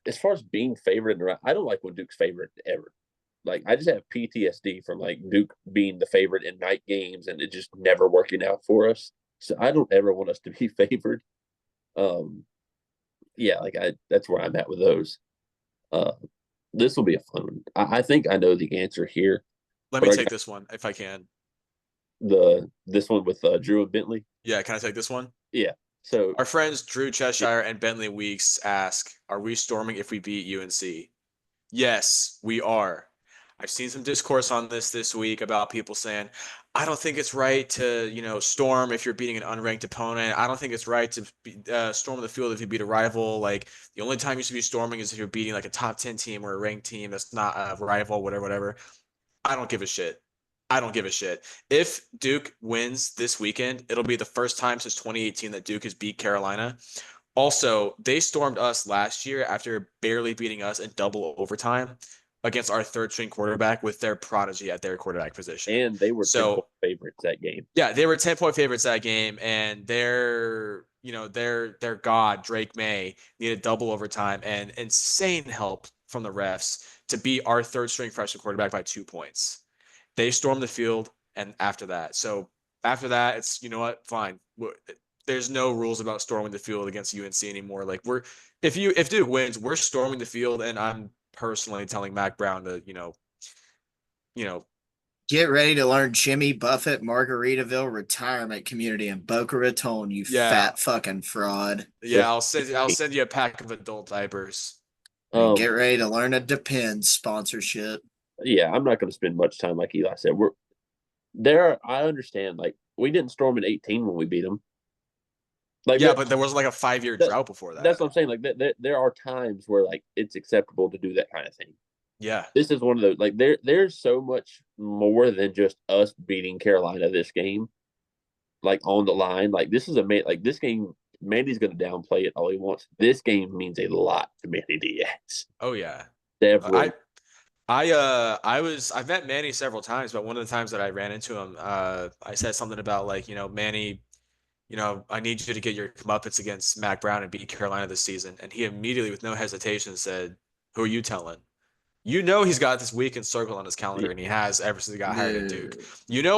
A: As far as being favored, I don't like when Duke's favorite ever. Like I just have PTSD from like Duke being the favorite in night games and it just never working out for us. So I don't ever want us to be favored. Yeah, that's where I'm at with those. This will be a fun one. I think I know the answer here.
C: Let me take this one if I can.
A: This one with Drew and Bentley.
C: Yeah, can I take this one?
A: Yeah. So
C: our friends Drew Cheshire and Bentley Weeks ask, "Are we storming if we beat UNC?" Yes, we are. I've seen some discourse on this week about people saying, I don't think it's right to, storm if you're beating an unranked opponent. I don't think it's right to storm the field if you beat a rival. Like, the only time you should be storming is if you're beating, like, a top 10 team or a ranked team that's not a rival, whatever. I don't give a shit. I don't give a shit. If Duke wins this weekend, it'll be the first time since 2018 that Duke has beat Carolina. Also, they stormed us last year after barely beating us in double overtime against our third string quarterback with their prodigy at their quarterback position.
A: And they were 10-point favorites that game.
C: Yeah, they were 10-point favorites that game, and their god, Drake May, needed double overtime and insane help from the refs to beat our third string freshman quarterback by 2 points. They stormed the field, and after that, it's, you know what, fine. There's no rules about storming the field against UNC anymore. Like if Duke wins, we're storming the field, and I'm personally telling Mac Brown to,
B: get ready to learn Jimmy Buffett Margaritaville retirement community in Boca Raton, you fat fucking fraud.
C: Yeah, I'll send you a pack of adult diapers.
B: And get ready to learn a Depends sponsorship.
A: Yeah, I'm not going to spend much time, like Eli said. I understand, like, we didn't storm in 18 when we beat them.
C: Like, yeah, but there was like a 5-year drought before that.
A: That's what I'm saying. Like, there are times where like it's acceptable to do that kind of thing.
C: Yeah,
A: this is one of those. Like, there's so much more than just us beating Carolina this game. Like on the line, like this is this game. Mandy's going to downplay it all he wants. This game means a lot to Mandy Diaz.
C: Oh yeah,
A: definitely.
C: I've met Manny several times, but one of the times that I ran into him, I said something about like, Manny, I need you to get your comeuppance against Mac Brown and beat Carolina this season. And he immediately, with no hesitation, said, "Who are you telling?" He's got this weekend circle on his calendar, and he has ever since he got hired at Duke.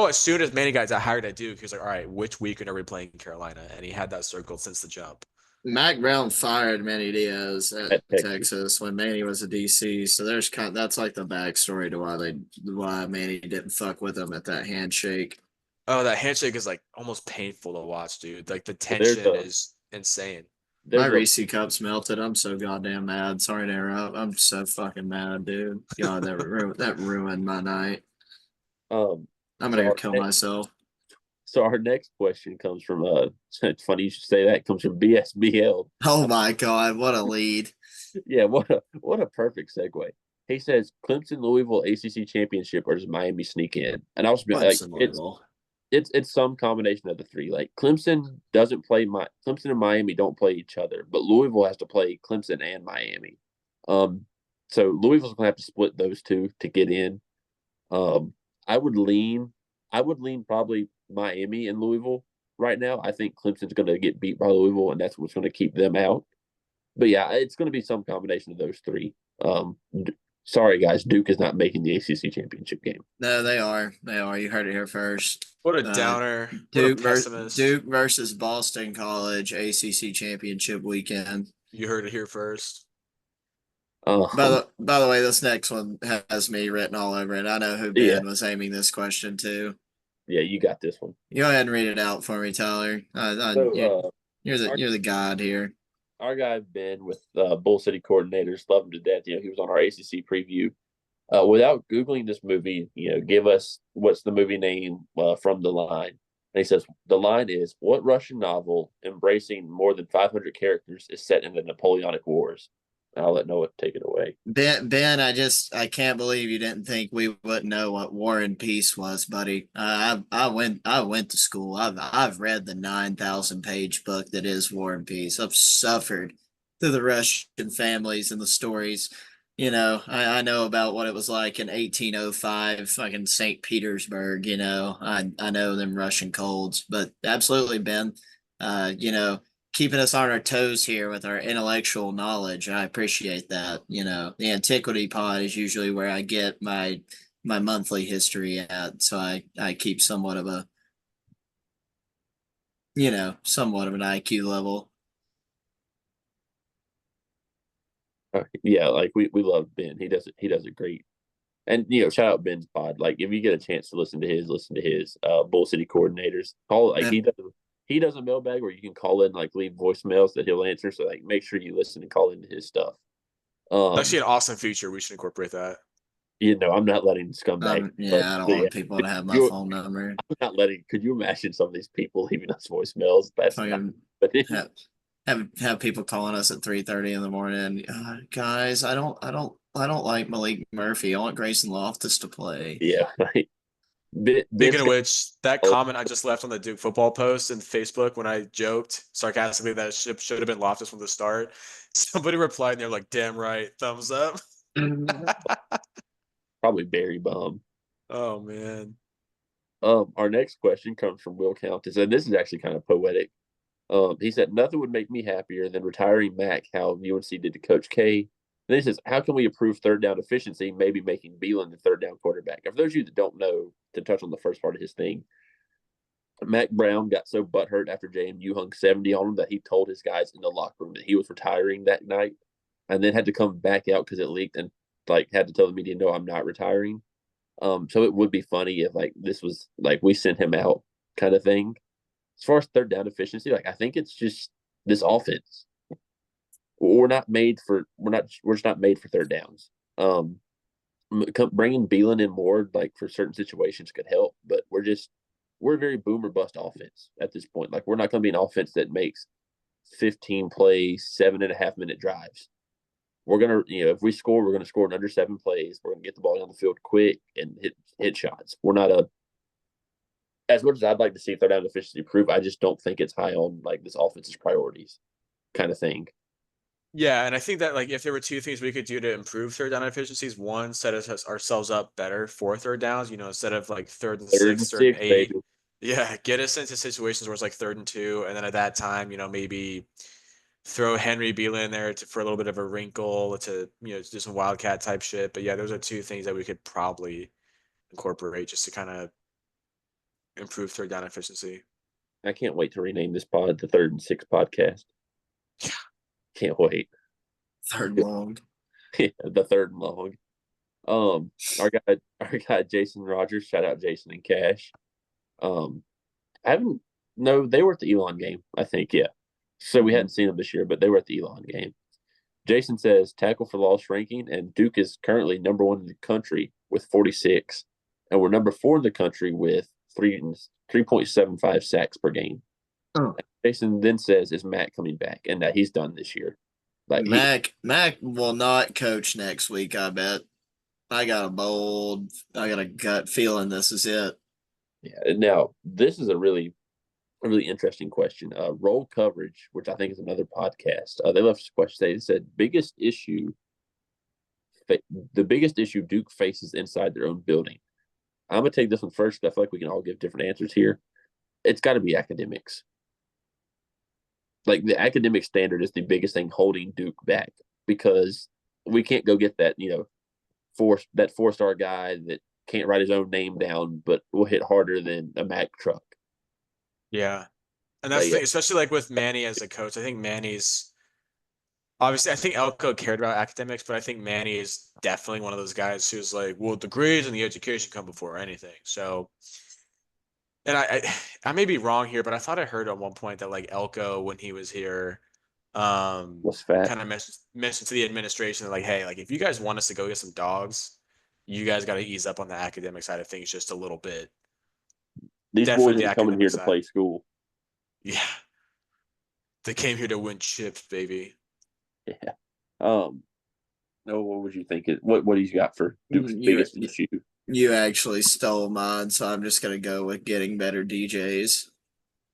C: As soon as Manny got hired at Duke, he was like, all right, which weekend are we playing Carolina? And he had that circled since the jump.
B: Mac Brown fired Manny Diaz at Texas when Manny was a DC. So that's like the backstory to why Manny didn't fuck with him at that handshake.
C: Oh, that handshake is like almost painful to watch, dude. Like the tension is insane.
B: My Reese cups melted. I'm so goddamn mad. Sorry to interrupt. I'm so fucking mad, dude. God, that ruined my night. I'm gonna go kill myself.
A: So our next question comes from it's funny you should say that. It comes from BSBL.
B: Oh my god, what a lead.
A: Yeah, what a perfect segue. He says Clemson, Louisville, ACC championship, or does Miami sneak in? And I was like,
B: Clemson, Louisville.
A: it's some combination of the three. Like Clemson Clemson and Miami don't play each other, but Louisville has to play Clemson and Miami. Um, so Louisville's gonna have to split those two to get in. Um, I would lean probably Miami and Louisville right now. I think Clemson's gonna get beat by Louisville, and that's what's gonna keep them out. But yeah, it's gonna be some combination of those three. Sorry guys, Duke is not making the ACC championship game.
B: No, they are. They are. You heard it here first.
C: What a downer.
B: Duke,
C: what a pessimist.
B: Duke versus Boston College ACC championship weekend.
C: You heard it here first.
B: By the way, this next one has me written all over it. I know who Ben was aiming this question to.
A: Yeah, you got this one.
B: You go ahead and read it out for me, Tyler. You're the god here.
A: Our guy Ben with Bull City Coordinators, love him to death. He was on our ACC preview. Without Googling this movie, give us what's the movie name from the line. And he says the line is, what Russian novel embracing more than 500 characters is set in the Napoleonic Wars? I'll let Noah take it away.
B: Ben, I can't believe you didn't think we wouldn't know what War and Peace was, buddy. I went to school. I've read the 9,000-page book that is War and Peace. I've suffered through the Russian families and the stories. I know about what it was like in 1805, like in St. Petersburg. I know them Russian colds, but absolutely, Ben. Keeping us on our toes here with our intellectual knowledge. I appreciate that. The Antiquity Pod is usually where I get my monthly history at. So I keep somewhat of an IQ level.
A: Yeah, like we love Ben. He does it great. And shout out Ben's pod. Like if you get a chance to listen to his Bull City Coordinators. He does a mailbag where you can call in, like leave voicemails that he'll answer. So like make sure you listen and call into his stuff.
C: Actually an awesome feature. We should incorporate that.
A: I'm not letting scumbag.
B: I don't want people to have my phone number.
A: I'm not letting. Could you imagine some of these people leaving us voicemails? That's
B: have people calling us at 3:30 in the morning. Guys, I don't like Malik Murphy. I want Grayson Loftus to play.
A: Yeah, right.
C: Speaking of which, that comment I just left on the Duke football post in Facebook when I joked sarcastically that it should have been Loftus from the start. Somebody replied and they're like, "Damn right, thumbs up."
A: Probably Barry Bum.
C: Oh man.
A: Our next question comes from Will Countess, and this is actually kind of poetic. He said, nothing would make me happier than retiring Mac, how UNC did to Coach K. And he says, how can we improve third down efficiency, maybe making Beelan the third down quarterback? For those of you that don't know, to touch on the first part of his thing, Mac Brown got so butthurt after JMU hung 70 on him that he told his guys in the locker room that he was retiring that night and then had to come back out because it leaked and had to tell the media, no, I'm not retiring. So it would be funny if this was we sent him out kind of thing. As far as third down efficiency, I think it's just this offense. We're just not made for third downs. Bringing Beelan in more for certain situations could help, but we're a very boom or bust offense at this point. We're not going to be an offense that makes 15 plays, 7.5-minute drives. We're gonna, if we score, we're gonna score in under 7 plays. We're gonna get the ball down the field quick and hit shots. We're not as much as I'd like to see third down efficiency improve, I just don't think it's high on this offense's priorities kind of thing.
C: Yeah, and I think that if there were two things we could do to improve third down efficiencies, one, set ourselves up better for third downs, instead of third and six, third and 8. Baby. Yeah, get us into situations where it's 3rd and 2, and then at that time, maybe throw Henry Beelan in there for a little bit of a wrinkle to do some wildcat type shit. But yeah, those are two things that we could probably incorporate just to kind of improve third down efficiency.
A: I can't wait to rename this pod the 3rd and 6 podcast.
C: Yeah.
A: Can't wait.
B: Third long.
A: Yeah, the 3rd and long. Our guy Jason Rogers, shout out Jason and Cash. They were at the Elon game, I think, yeah. So we hadn't seen them this year, but they were at the Elon game. Jason says tackle for loss ranking, and Duke is currently number 1 in the country with 46, and we're number 4 in the country with 3.75 sacks per game.
B: Oh.
A: Jason then says, "Is Matt coming back?" And that he's done this year.
B: Mac will not coach next week, I bet. I got a gut feeling this is it.
A: Yeah. And now this is a really interesting question. Roll coverage, which I think is another podcast. They left us a question. They said the biggest issue Duke faces inside their own building. I'm gonna take this one first. I feel like we can all give different answers here. It's got to be academics. Like the academic standard is the biggest thing holding Duke back because we can't go get that four-star guy that can't write his own name down, but will hit harder than a Mack truck.
C: Yeah. And that's
A: Like,
C: the thing, especially like with Manny as a coach. I think Manny's obviously, I think Elko cared about academics, but I think Manny is definitely one of those guys who's like, well, the grades and the education come before anything. So, and I may be wrong here, but I thought I heard at one point that like Elko, when he was here,
A: what's fat?
C: kind of mentioned to the administration that like, hey, like if you guys want us to go get some dogs, you guys got to ease up on the academic side of things just a little bit.
A: These boys
C: Definitely the
A: ain't coming here
C: academic
A: to
C: side.
A: play school.
C: Yeah, they came here to win chips, baby.
A: Yeah. No, what would you think? What he's got for Duke's
B: You
A: biggest issue?
B: you actually stole mine, so I'm just gonna go with getting better DJs.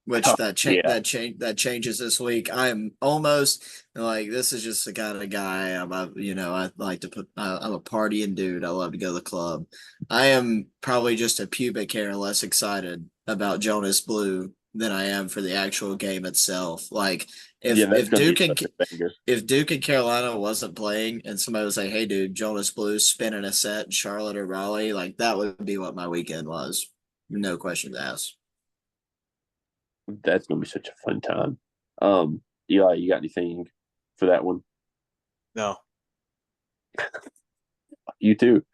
B: Which
A: Oh, yeah,
B: that changes this week. I am almost like this is just the kind of guy I like to put. I'm a partying dude. I love to go to the club. I am probably just a pubic hair less excited about Jonas Blue than I am for the actual game itself. Like
A: yeah.
B: if
A: That's
B: if
A: going to be
B: Duke and
A: such a banger.
B: if Duke and Carolina wasn't playing and somebody was like, "Hey, dude, Jonas Blue spinning a set in Charlotte or Raleigh," like that would be what my weekend was. No questions asked.
A: That's going to be such a fun time. Eli, you got anything for that one?
C: No,
A: You too.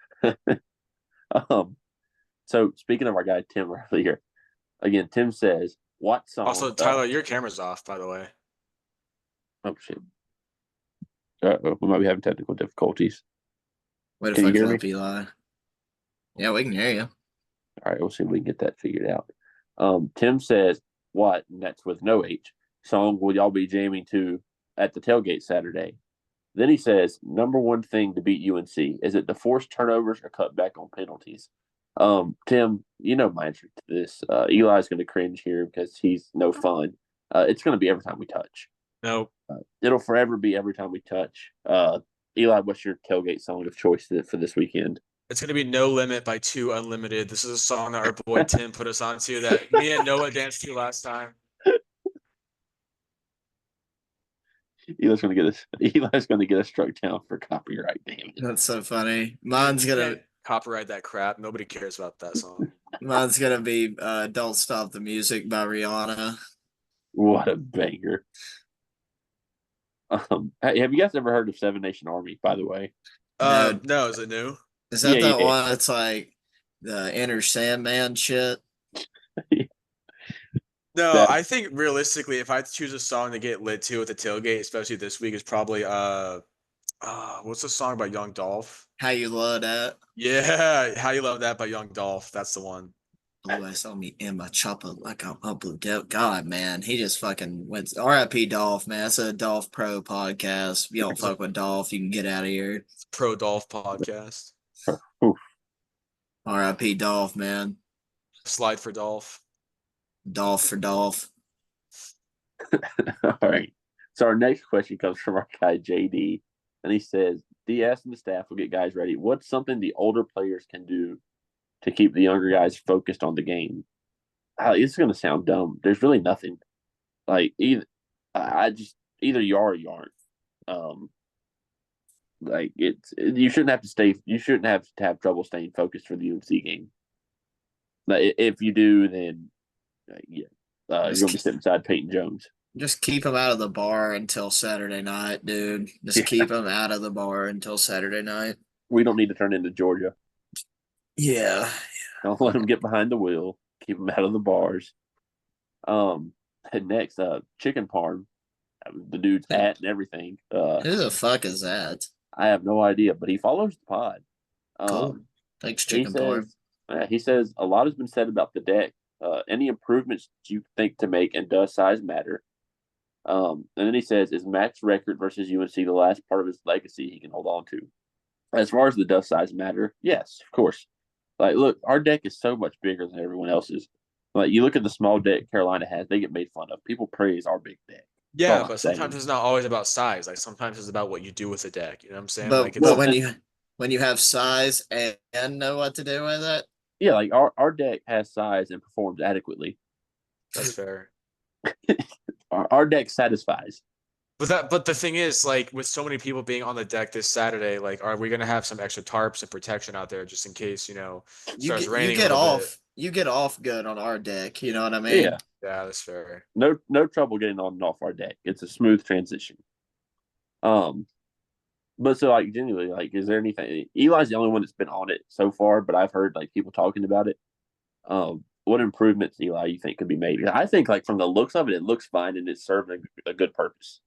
A: um, so speaking of our guy Tim earlier, again, Tim says, "What song?"
C: also Tyler, your camera's off, by the way.
A: Oh shit! We might be having technical difficulties.
B: Way to
A: Can you
B: fuck it
A: hear me?
B: up, Eli. Yeah, we can hear you.
A: All right, we'll see if we can get that figured out. Tim says, "What?" And that's with no H. Song will y'all be jamming to at the tailgate Saturday? Then he says, "Number one thing to beat UNC is it the forced turnovers or cut back on penalties?" Tim, you know my answer to this. Eli's going to cringe here because he's no fun. It's going to be every time we touch.
C: No,
A: It'll forever be every time we touch. Eli, what's your tailgate song of choice for this weekend?
C: it's gonna be No Limit by Two Unlimited. This is a song that our boy Tim put us onto that me and Noah danced to last time.
A: Eli's going to get us struck down for copyright. Damn it!
B: That's so funny.
C: You can't copyright that crap. Nobody cares about that song.
B: Mine's gonna be "Don't Stop the Music" by Rihanna.
A: What a banger! Have you guys ever heard of Seven Nation Army? By the way,
B: No,
C: No, is it new?
B: is that
A: yeah,
B: that
A: yeah.
B: one? It's like the Inner Sandman shit.
C: No,
A: That
C: I think realistically, if I had to choose a song to get lit to at the tailgate, especially this week, is probably what's the song by Young Dolph?
B: How you love that?
C: Yeah, How You Love That by Young Dolph. That's the one.
B: Blue I saw me in my chopper like I'm a blue devil. God, man, he just fucking went. R.I.P. Dolph, man. That's a Dolph Pro podcast. If you don't
C: It's a
B: fuck with Dolph, you can get out of here.
C: pro Dolph podcast.
A: oof.
B: R.I.P. Dolph, man.
C: Slide for Dolph.
B: Dolph for Dolph.
A: All right. So our next question comes from our guy JD, and he says, "DS and the staff will get guys ready. What's something the older players can do to keep the younger guys focused on the game?" It's going to sound dumb. There's really nothing. Like either you are or you aren't. Um, like you shouldn't have to stay. You shouldn't have to have trouble staying focused for the UNC game. Like, if you do, then yeah, you're gonna be sitting beside Peyton Jones.
B: Just keep him out of the bar until Saturday night, dude. Just
A: Yeah.
B: keep him out of the bar until Saturday night.
A: We don't need to turn into Georgia.
B: Yeah.
A: Don't let them get behind the wheel. Keep them out of the bars. And next, Chicken Parm, the dude's hat and everything.
B: Who the fuck is that?
A: I have no idea, but he follows the pod.
B: Cool. Thanks,
A: He
B: Chicken Parm.
A: says a lot has been said about the deck. Any improvements you think to make, and does size matter? And then he says, "Is Matt's record versus UNC the last part of his legacy he can hold on to?" As far as the dust size matter, yes, of course. Like, look, our deck is so much bigger than everyone else's. Like, you look at the small deck Carolina has, they get made fun of. People praise our big deck. That's
C: Yeah,
A: all I'm
C: but sometimes
A: saying.
C: it's not always about size. Like sometimes it's about what you do with the deck. You know what I'm saying?
B: But
C: Like it's
B: but
A: Well,
B: when you have size and know what to do with it,
A: yeah, like our deck has size and performs adequately.
C: that's fair.
A: Our deck satisfies.
C: But the thing is, like with so many people being on the deck this Saturday, like are we gonna have some extra tarps and protection out there just in case, starts
B: you
C: raining a
B: get
C: little bit?
B: off good on our deck. You know what I
A: Yeah,
B: mean?
C: Yeah, that's fair.
A: no trouble getting on and off our deck. It's a smooth transition. Um, but so like genuinely, like, is there anything? Eli's the only one that's been on it so far, but I've heard like people talking about it. What improvements, Eli, you think could be made? I think like from the looks of it, it looks fine and it's serving a good purpose.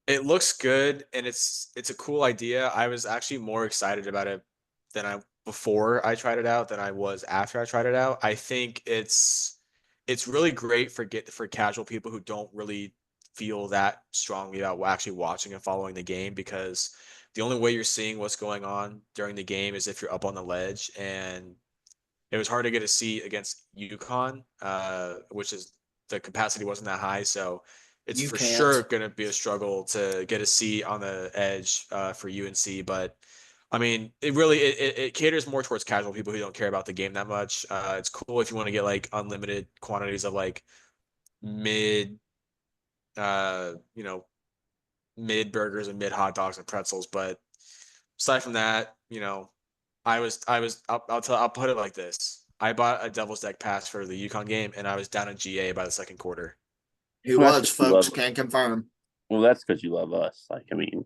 C: It looks good and it's a cool idea. I was actually more excited about it than I before I tried it out than I was after I tried it out. I think it's really great for casual people who don't really feel that strongly about actually watching and following the game because the only way you're seeing what's going on during the game is if you're up on the ledge and it was hard to get a seat against UConn, which is the capacity wasn't that high, so it's
B: You
C: for sure
B: can't.
C: going to be a struggle to get a seat on the edge for UNC. But I mean, it caters more towards casual people who don't care about the game that much. It's cool if you want to get like unlimited quantities of like mid, uh, you know, mid burgers and mid hot dogs and pretzels. But aside from that, I'll put it like this. I bought a Devil's Deck pass for the UConn game, and I was down in GA by the second quarter.
B: Who
A: Well, that's
B: was,
A: because you
B: folks?
A: love.
B: Can confirm.
A: Well, that's because you love us. Like, I mean,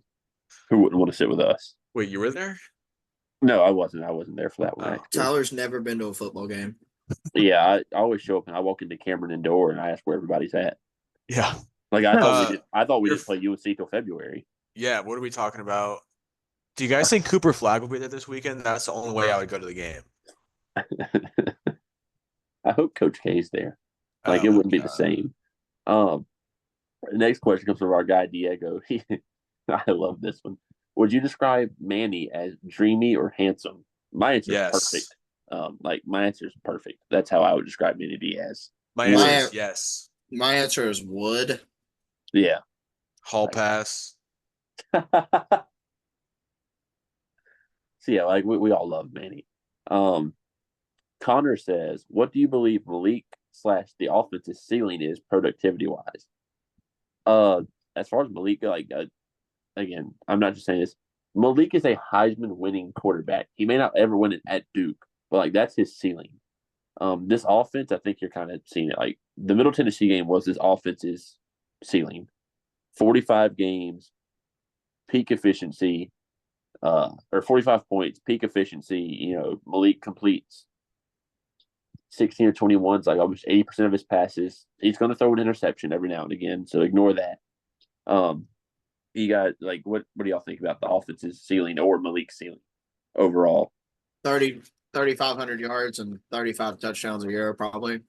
A: who wouldn't want to sit with us?
C: Wait, you were there?
A: No, I wasn't. I wasn't there for that one
C: Oh,
A: actually.
B: Tyler's never been to a football game.
A: Yeah, I always show up and I walk into Cameron Indoor and I ask where everybody's at.
C: yeah.
A: Like I thought we
C: Uh,
A: did. I thought we
C: you're,
A: didn't play UNC till February.
C: yeah. What are we talking about? Do you guys think Cooper Flag will be there this weekend? That's the only way I would go to the game.
A: I hope Coach K's there. Like
C: Oh
A: it
C: my
A: wouldn't be the
C: god.
A: same. Um, the next question comes from our guy Diego. I love this one. Would you describe Manny as dreamy or handsome? My answer is
C: Yes.
A: perfect. Like my answer is perfect. That's how I would describe Manny Diaz.
C: My answer
A: Would.
B: My
C: is yes.
B: my answer is wood.
A: Yeah.
C: Hall
A: Like,
C: pass.
A: so yeah, like we all love Manny. Um, Connor says, "What do you believe Malik slash the offense's ceiling is productivity wise?" Uh, as far as Malik, like again, I'm not just saying this. Malik is a Heisman winning quarterback. He may not ever win it at Duke, but like that's his ceiling. This offense, I think you're kind of seeing it. Like the Middle Tennessee game was this offense's ceiling. 45 games, peak efficiency, or 45 points, peak efficiency. Malik completes 16 or 21s, like almost 80% of his passes. He's going to throw an interception every now and again, so ignore that. Um, you got like what do y'all think about the offense's ceiling or Malik's ceiling overall?
B: 3,500 yards and 35 touchdowns a year, probably.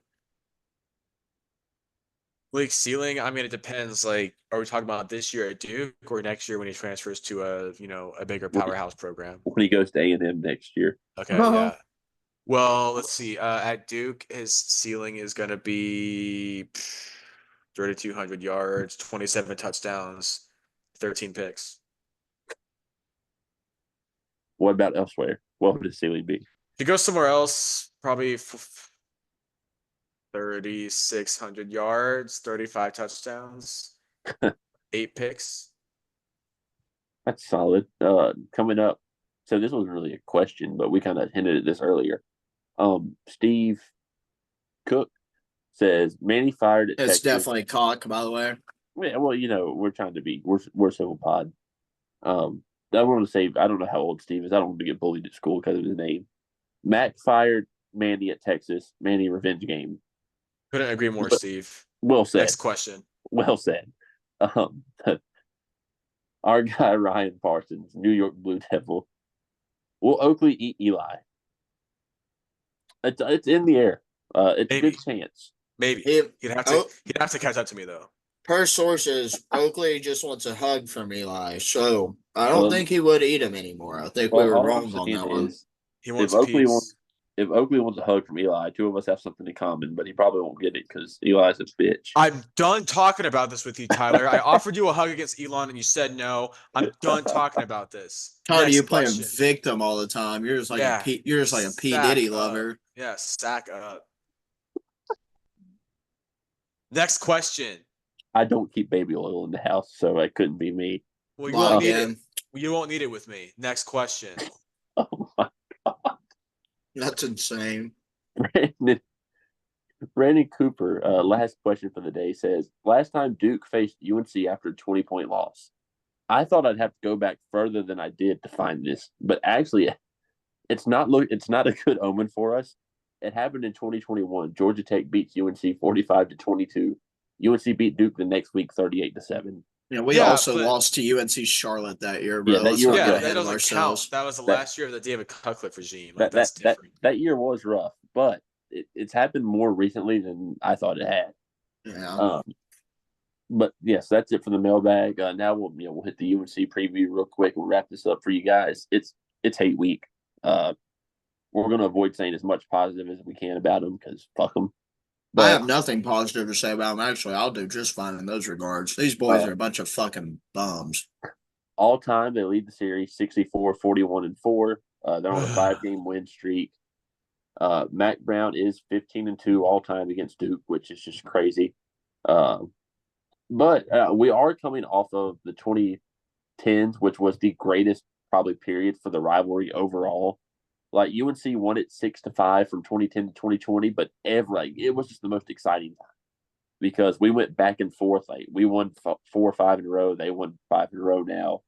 C: Like ceiling, I mean, it depends. Like, are we talking about this year at Duke or next year when he transfers to a bigger
A: When he,
C: powerhouse program?
A: when he goes to A&M next year.
C: Okay, yeah. Well, let's see. At Duke, his ceiling is going to be 3,200 yards, 27 touchdowns, 13 picks.
A: What about elsewhere? What would his ceiling be?
C: If he goes somewhere else, probably 3,600 yards, 35 touchdowns, 8 picks.
A: That's solid. Coming up. So this wasn't really a question, but we kind of hinted at this earlier. Steve Cook says Manny fired at
B: It's
A: Texas.
B: definitely cock, by the way.
A: Yeah, well, we're trying to be we're civil pod. I want to say I don't know how old Steve is. I don't want to get bullied at school because of his name. Mac fired Mandy at Texas. Mandy revenge game.
C: Couldn't agree more,
A: But,
C: Steve.
A: well said.
C: Next question.
A: Well said. Um, our guy Ryan Parsons, New York Blue Devil. Will Oakley eat Eli? It's in the air. It's a good
C: Maybe.
A: chance.
C: Maybe.
B: If
C: He'd have to
B: oh,
C: he'd have to catch up to me though.
B: Per sources, Oakley just wants a hug from Eli, so I don't
A: Well,
B: think he would eat him anymore. I think we
A: well,
B: were
A: all I'm
B: wrong on
A: saying
B: that one.
A: is,
C: He
A: if
C: wants
A: Oakley
C: peace.
A: wants if Oakley wants a hug from Eli, two of us have something in common, but he probably won't get it because Eli's a bitch.
C: I'm done talking about this with you, Tyler. I offered you a hug against Elon and you said no. I'm done talking about this.
B: Tyler,
C: Next
B: you playing
C: question.
B: victim all the time. You're just like
C: Yeah.
B: You're just like a P
C: Sack
B: Diddy
C: up.
B: lover.
C: Yeah, sack up. Next question.
A: I don't keep baby oil in the house, so it couldn't be me.
C: Well, you
B: Lie
C: won't need
B: again.
C: it. You won't need it with me. Next question.
A: Oh my
B: That's insane.
A: Brandon Cooper, last question for the day says, last time Duke faced UNC after a 20-point loss. I thought I'd have to go back further than I did to find this, but actually it's not a good omen for us. It happened in 2021. Georgia Tech beats UNC 45-22. UNC beat Duke the next week 38-7.
B: Yeah, we also lost to UNC Charlotte that year, bro.
A: Yeah, that
B: Let's
A: year
B: not
A: was
B: get
A: rough.
B: ahead
C: That
B: of
C: doesn't
B: ourselves.
C: count. That was the
A: That-
C: last year of the David Cutcliffe regime.
A: That
C: That's
A: that, that
C: different.
A: that year was rough, but it's happened more recently than I thought it had.
B: Yeah.
A: But yes, that's it for the mailbag. Now we'll hit the UNC preview real quick. We'll wrap this up for you guys. It's hate week. We're going to avoid saying as much positive as we can about them because fuck them. But
B: I have nothing positive to say about them. Actually, I'll do just fine in those regards. These boys are a bunch of fucking bums.
A: all time, they lead the series 64-41-4. They're on a 5-game win streak. Mac Brown is 15-2 all time against Duke, which is just crazy. But we are coming off of the 2010s, which was the greatest probably period for the rivalry overall. Like UNC won it 6-5 from 2010 to 2020, but it was just the most exciting time because we went back and forth. Like we won 4 or 5 in a row, they won 5 in a row now.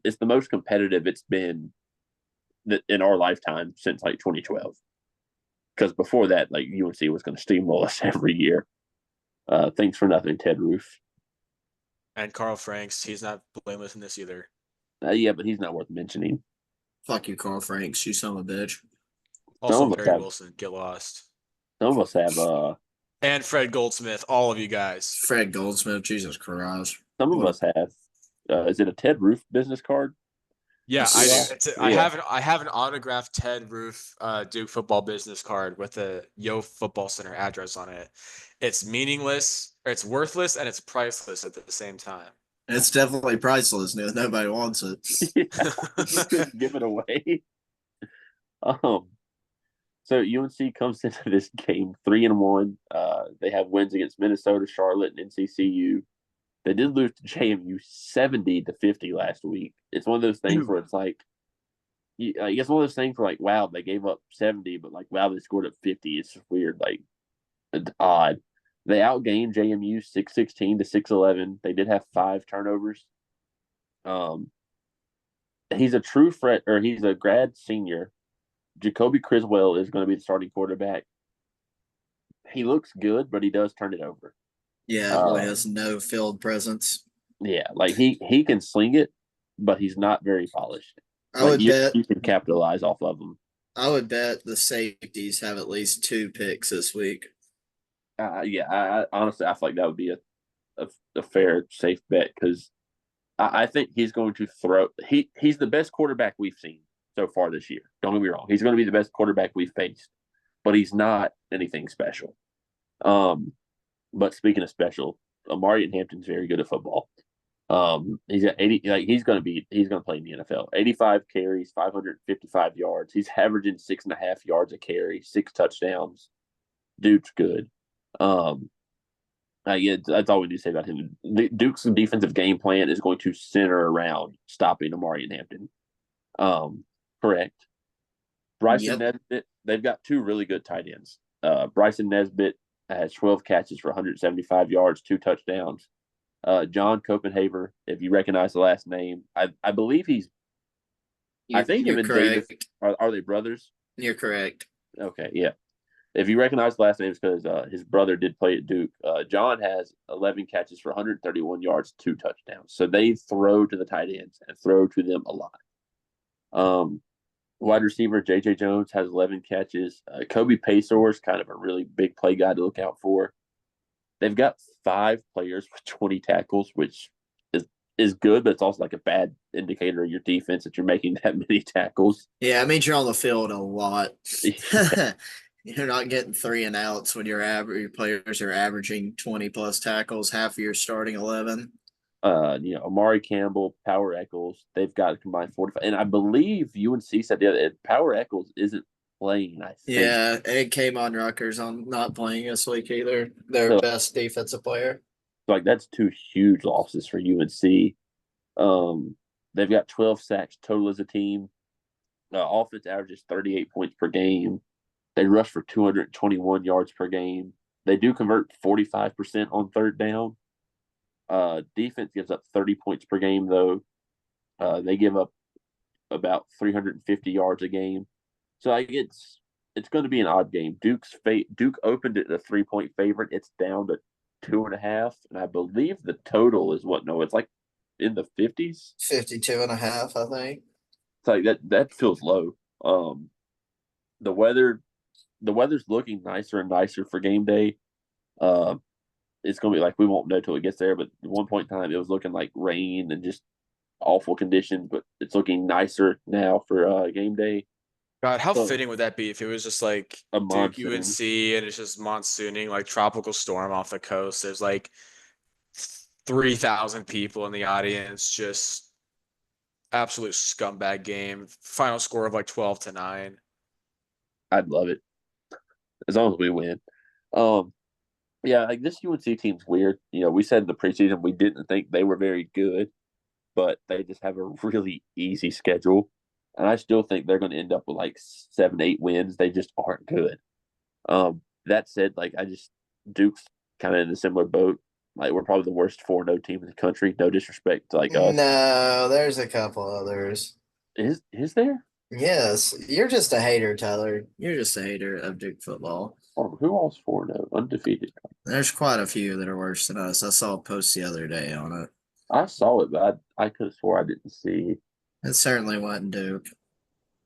A: It's the most competitive it's been in our lifetime since like 2012. Because before that, like UNC was going to steamroll us every year. Thanks for nothing, Ted Roof.
C: And Carl Franks, he's not blameless in this either.
A: Yeah, but he's not worth mentioning.
B: Fuck you, Carl Franks. You son of a bitch.
C: Also,
A: Some of us
C: Barry
A: have-
C: Wilson, get lost.
A: Some of us have
C: And Fred Goldsmith, all of you guys.
B: Fred Goldsmith, Jesus Christ.
A: some of us have. Is it a Ted Roof business card?
C: Yeah,
B: Yeah.
C: I have an autographed Ted Roof Duke football business card with a Yo Football Center address on it. It's meaningless, or it's worthless, and it's priceless at the same time.
B: It's definitely priceless. Nobody wants it.
A: Give it away. So UNC comes into this game 3-1. They have wins against Minnesota, Charlotte, and NCCU. They did lose to JMU 70-50 last week. It's one of those things where it's like, I guess one of those things where like, wow, they gave up 70, but like, wow, they scored at 50. It's just weird, like, it's odd. They outgained JMU 616-611. They did have 5 turnovers. He's he's a grad senior. Jacoby Criswell is going to be the starting quarterback. He looks good, but he does turn it over.
B: Yeah, boy has no field presence.
A: Yeah, like he can sling it, but he's not very polished.
B: I would bet
A: you can capitalize off of him.
B: I would bet the safeties have at least 2 picks this week.
A: Yeah, I honestly I feel like that would be a fair safe bet because I think he's going to throw. He's the best quarterback we've seen so far this year. Don't get me wrong; he's going to be the best quarterback we've faced, but he's not anything special. But speaking of special, Amari Hampton's very good at football. He's at 80. Like he's going to play in the NFL. 85 carries, 555 yards. He's averaging 6.5 yards a carry, 6 touchdowns. Dude's good. Yeah, that's all we need to say about him. Duke's defensive game plan is going to center around stopping Amari Hampton. Correct. Bryson Nesbitt, they've got 2 really good tight ends. Bryson Nesbitt has 12 catches for 175 yards, 2 touchdowns. John Copenhaver, if you recognize the last name, I believe I think him and Davis are they brothers?
B: You're correct.
A: Okay, yeah. If you recognize the last name, it's because his brother did play at Duke. John has 11 catches for 131 yards, 2 touchdowns. So they throw to the tight ends and throw to them a lot. Wide receiver J.J. Jones has 11 catches. Kobe Paysour is kind of a really big play guy to look out for. They've got 5 players with 20 tackles, which is good, but it's also like a bad indicator of your defense that you're making that many tackles.
B: Yeah, it means you're on the field a lot.
A: Yeah.
B: You're not getting 3-and-outs when your players are averaging 20 plus tackles, half of your starting 11.
A: Amari Campbell, Power Eccles, they've got a combined 45. And I believe UNC said the other Power Eccles isn't playing, I think.
B: Yeah, and came on Rutgers on not playing this week either. Their
A: So,
B: best defensive player.
A: like, that's 2 huge losses for UNC. They've got 12 sacks total as a team. Offense averages 38 points per game. They rush for 221 yards per game. They do convert 45% on third down. Defense gives up 30 points per game, though. They give up about 350 yards a game. So like it's going to be an odd game. Duke opened it a 3-point favorite. It's down to 2.5, and I believe the total is what? No, it's like in the 50s.
B: 52.5, I think.
A: It's like that feels low. The weather's looking nicer and nicer for game day. It's gonna be like we won't know till it gets there, but at one point in time it was looking like rain and just awful conditions, but it's looking nicer now for game day.
C: God, how
A: So,
C: fitting would that be if it was just like
A: a
C: Duke
A: monsoon.
C: UNC and it's just monsooning, like tropical storm off the coast. There's like 3,000 people in the audience, just absolute scumbag game. Final score of like 12-9.
A: I'd love it as long as we win. Um, yeah, like this UNC team's weird. We said in the preseason we didn't think they were very good, but they just have a really easy schedule. And I still think they're going to end up with like 7, 8 wins. They just aren't good. That said, like Duke's kind of in a similar boat. Like we're probably the worst 4-0 team in the country. No disrespect to like us.
B: No, there's a couple others.
A: Is there?
B: Yes, you're just a hater, Tyler. You're just a hater of Duke football.
A: Who all's 4-0 undefeated?
B: There's quite a few that are worse than us. I saw a post the other day on it.
A: I saw it, but I could have swore I didn't see.
B: It certainly wasn't Duke.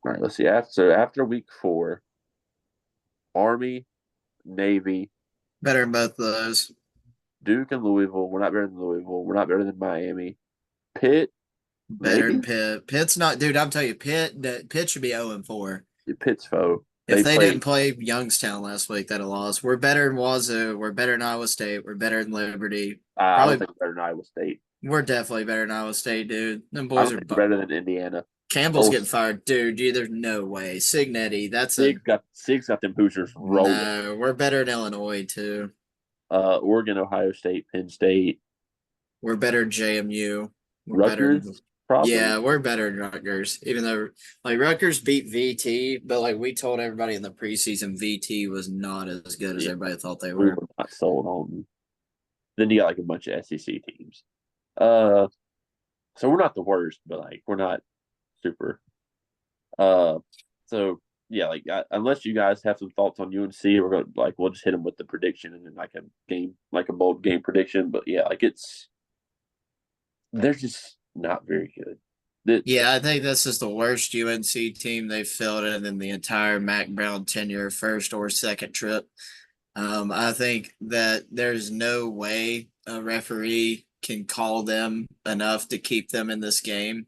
A: All right, let's see. After week 4, Army, Navy,
B: Better than both of those.
A: Duke, and Louisville. We're not better than Louisville. We're not better than Miami. Pitt,
B: Better than
A: maybe
B: Pitt. Pitt's not, dude. I'm telling you, Pitt should be 0-4.
A: Pitt's foe.
B: If they didn't play Youngstown last week, that'd have lost. We're better than Wazoo. We're better than Iowa State. We're better than Liberty.
A: I don't think we're better than Iowa State.
B: We're definitely better than Iowa State, dude. Them boys are
A: better than Indiana.
B: Campbell's getting fired, dude. There's no way. Signetti, that's
A: Sig's got them Hoosiers rolling.
B: No, we're better than Illinois too.
A: Oregon, Ohio State, Penn State.
B: We're better than JMU. We're
A: Rutgers, probably.
B: Yeah, we're better than Rutgers. Even though like Rutgers beat VT, but like we told everybody in the preseason, VT was not as good as everybody thought they were.
A: We were not sold on. Then you got like a bunch of SEC teams. So we're not the worst, but like we're not super. So yeah, like unless you guys have some thoughts on UNC, we'll just hit them with the prediction and then like a bold game prediction. But yeah, like they're just not very good.
B: Yeah, I think this is the worst UNC team they've fielded in the entire Mac Brown tenure, first or second trip. I think that there's no way a referee can call them enough to keep them in this game.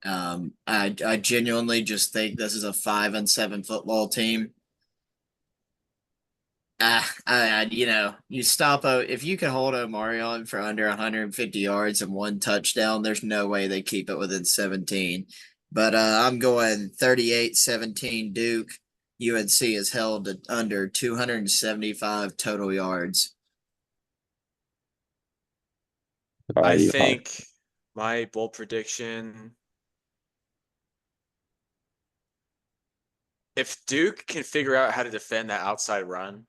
B: I genuinely just think this is a 5-7 football team. You stop if you can hold Omarion for under 150 yards and 1 touchdown, there's no way they keep it within 17. But I'm going 38-17 Duke. UNC is held to under 275 total yards.
C: I think my bold prediction, if Duke can figure out how to defend that outside run,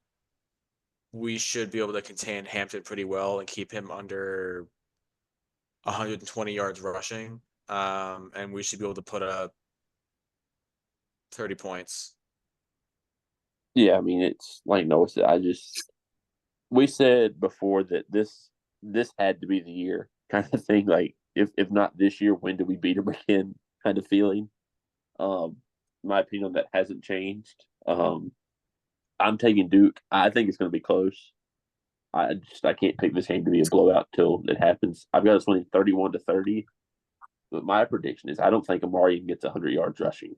C: we should be able to contain Hampton pretty well and keep him under 120 yards rushing. And we should be able to put up 30 points.
A: Yeah, I mean, it's like Noah said. We said before that this had to be the year kind of thing. Like, if not this year, when do we beat them again? Kind of feeling. My opinion, that hasn't changed. I'm taking Duke. I think it's going to be close. I can't pick this game to be a blowout till it happens. I've got us winning 31-30. But my prediction is I don't think Amari gets 100 yards rushing.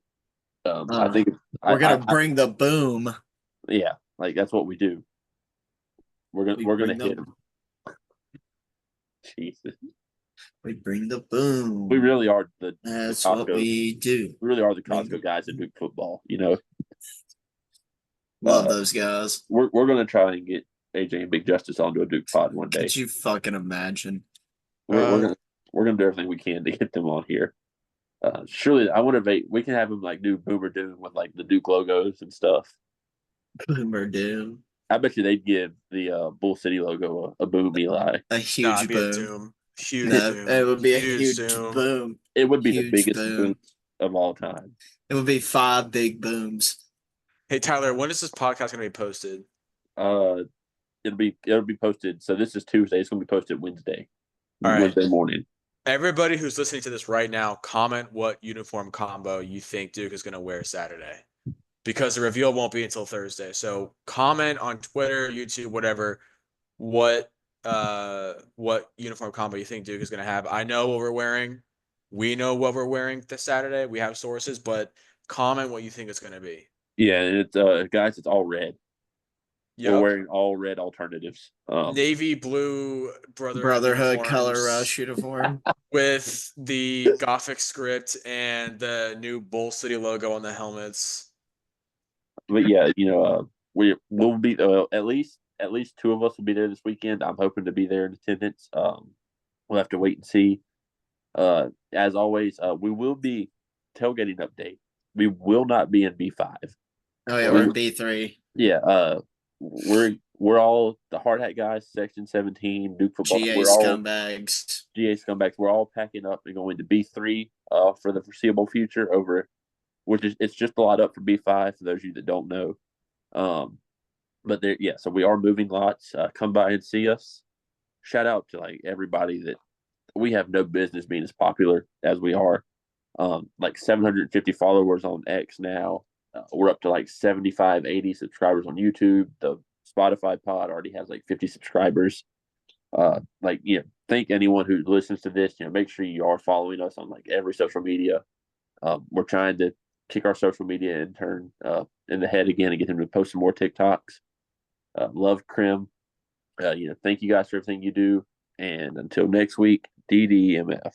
A: I think
B: we're gonna bring the boom.
A: Yeah, like that's what we do. We're gonna hit him. Jesus,
B: we bring the boom.
A: We really are
B: That's
A: the Costco,
B: what we do.
A: We really are the Costco guys in Duke football. You know,
B: love those guys.
A: We're gonna try and get AJ and Big Justice onto a Duke pod one day.
B: Could you fucking imagine?
A: We're gonna do everything we can to get them on here. Surely, I wonder if we can have them like do Boomer Doom with like the Duke logos and stuff.
B: Boomer Doom.
A: I bet you they'd give the Bull City logo a boom, Eli.
B: A huge boom.
C: A doom. Huge boom.
B: It would be a huge boom.
A: It would be the biggest boom of all time.
B: It would be 5 big booms.
C: Hey Tyler, when is this podcast going to be posted?
A: It'll be posted. So this is Tuesday. It's going to be posted Wednesday.
C: All right.
A: Wednesday morning.
C: Everybody who's listening to this right now, comment what uniform combo you think Duke is going to wear Saturday, because the reveal won't be until Thursday. So comment on Twitter, YouTube, whatever, what uniform combo you think Duke is going to have. I know what we're wearing. We know what we're wearing this Saturday. We have sources, but comment what you think it's going to be.
A: Yeah, and it's guys, it's all red.
C: Yep.
A: We're wearing all red alternatives.
C: Navy blue
B: Brotherhood color rush uniform
C: with the Gothic script and the new Bull City logo on the helmets.
A: But yeah, we'll be at least 2 of us will be there this weekend. I'm hoping to be there in attendance. We'll have to wait and see. As always, we will be tailgating update. We will not be in B5.
B: Oh yeah, we're in B3.
A: Yeah, we're all the hard hat guys, section 17, Duke football.
B: GA
A: scumbags. GA scumbags. We're all packing up and going to B3 for the foreseeable future. It's just a lot up for B5 for those of you that don't know. But so we are moving lots. Come by and see us. Shout out to like everybody that we have no business being as popular as we are. Like 750 followers on X now. We're up to like 75, 80 subscribers on YouTube. The Spotify pod already has like 50 subscribers. Thank anyone who listens to this. Make sure you are following us on like every social media. We're trying to kick our social media intern in the head again and get him to post some more TikToks. Love Krim. Thank you guys for everything you do. And until next week, DDMF.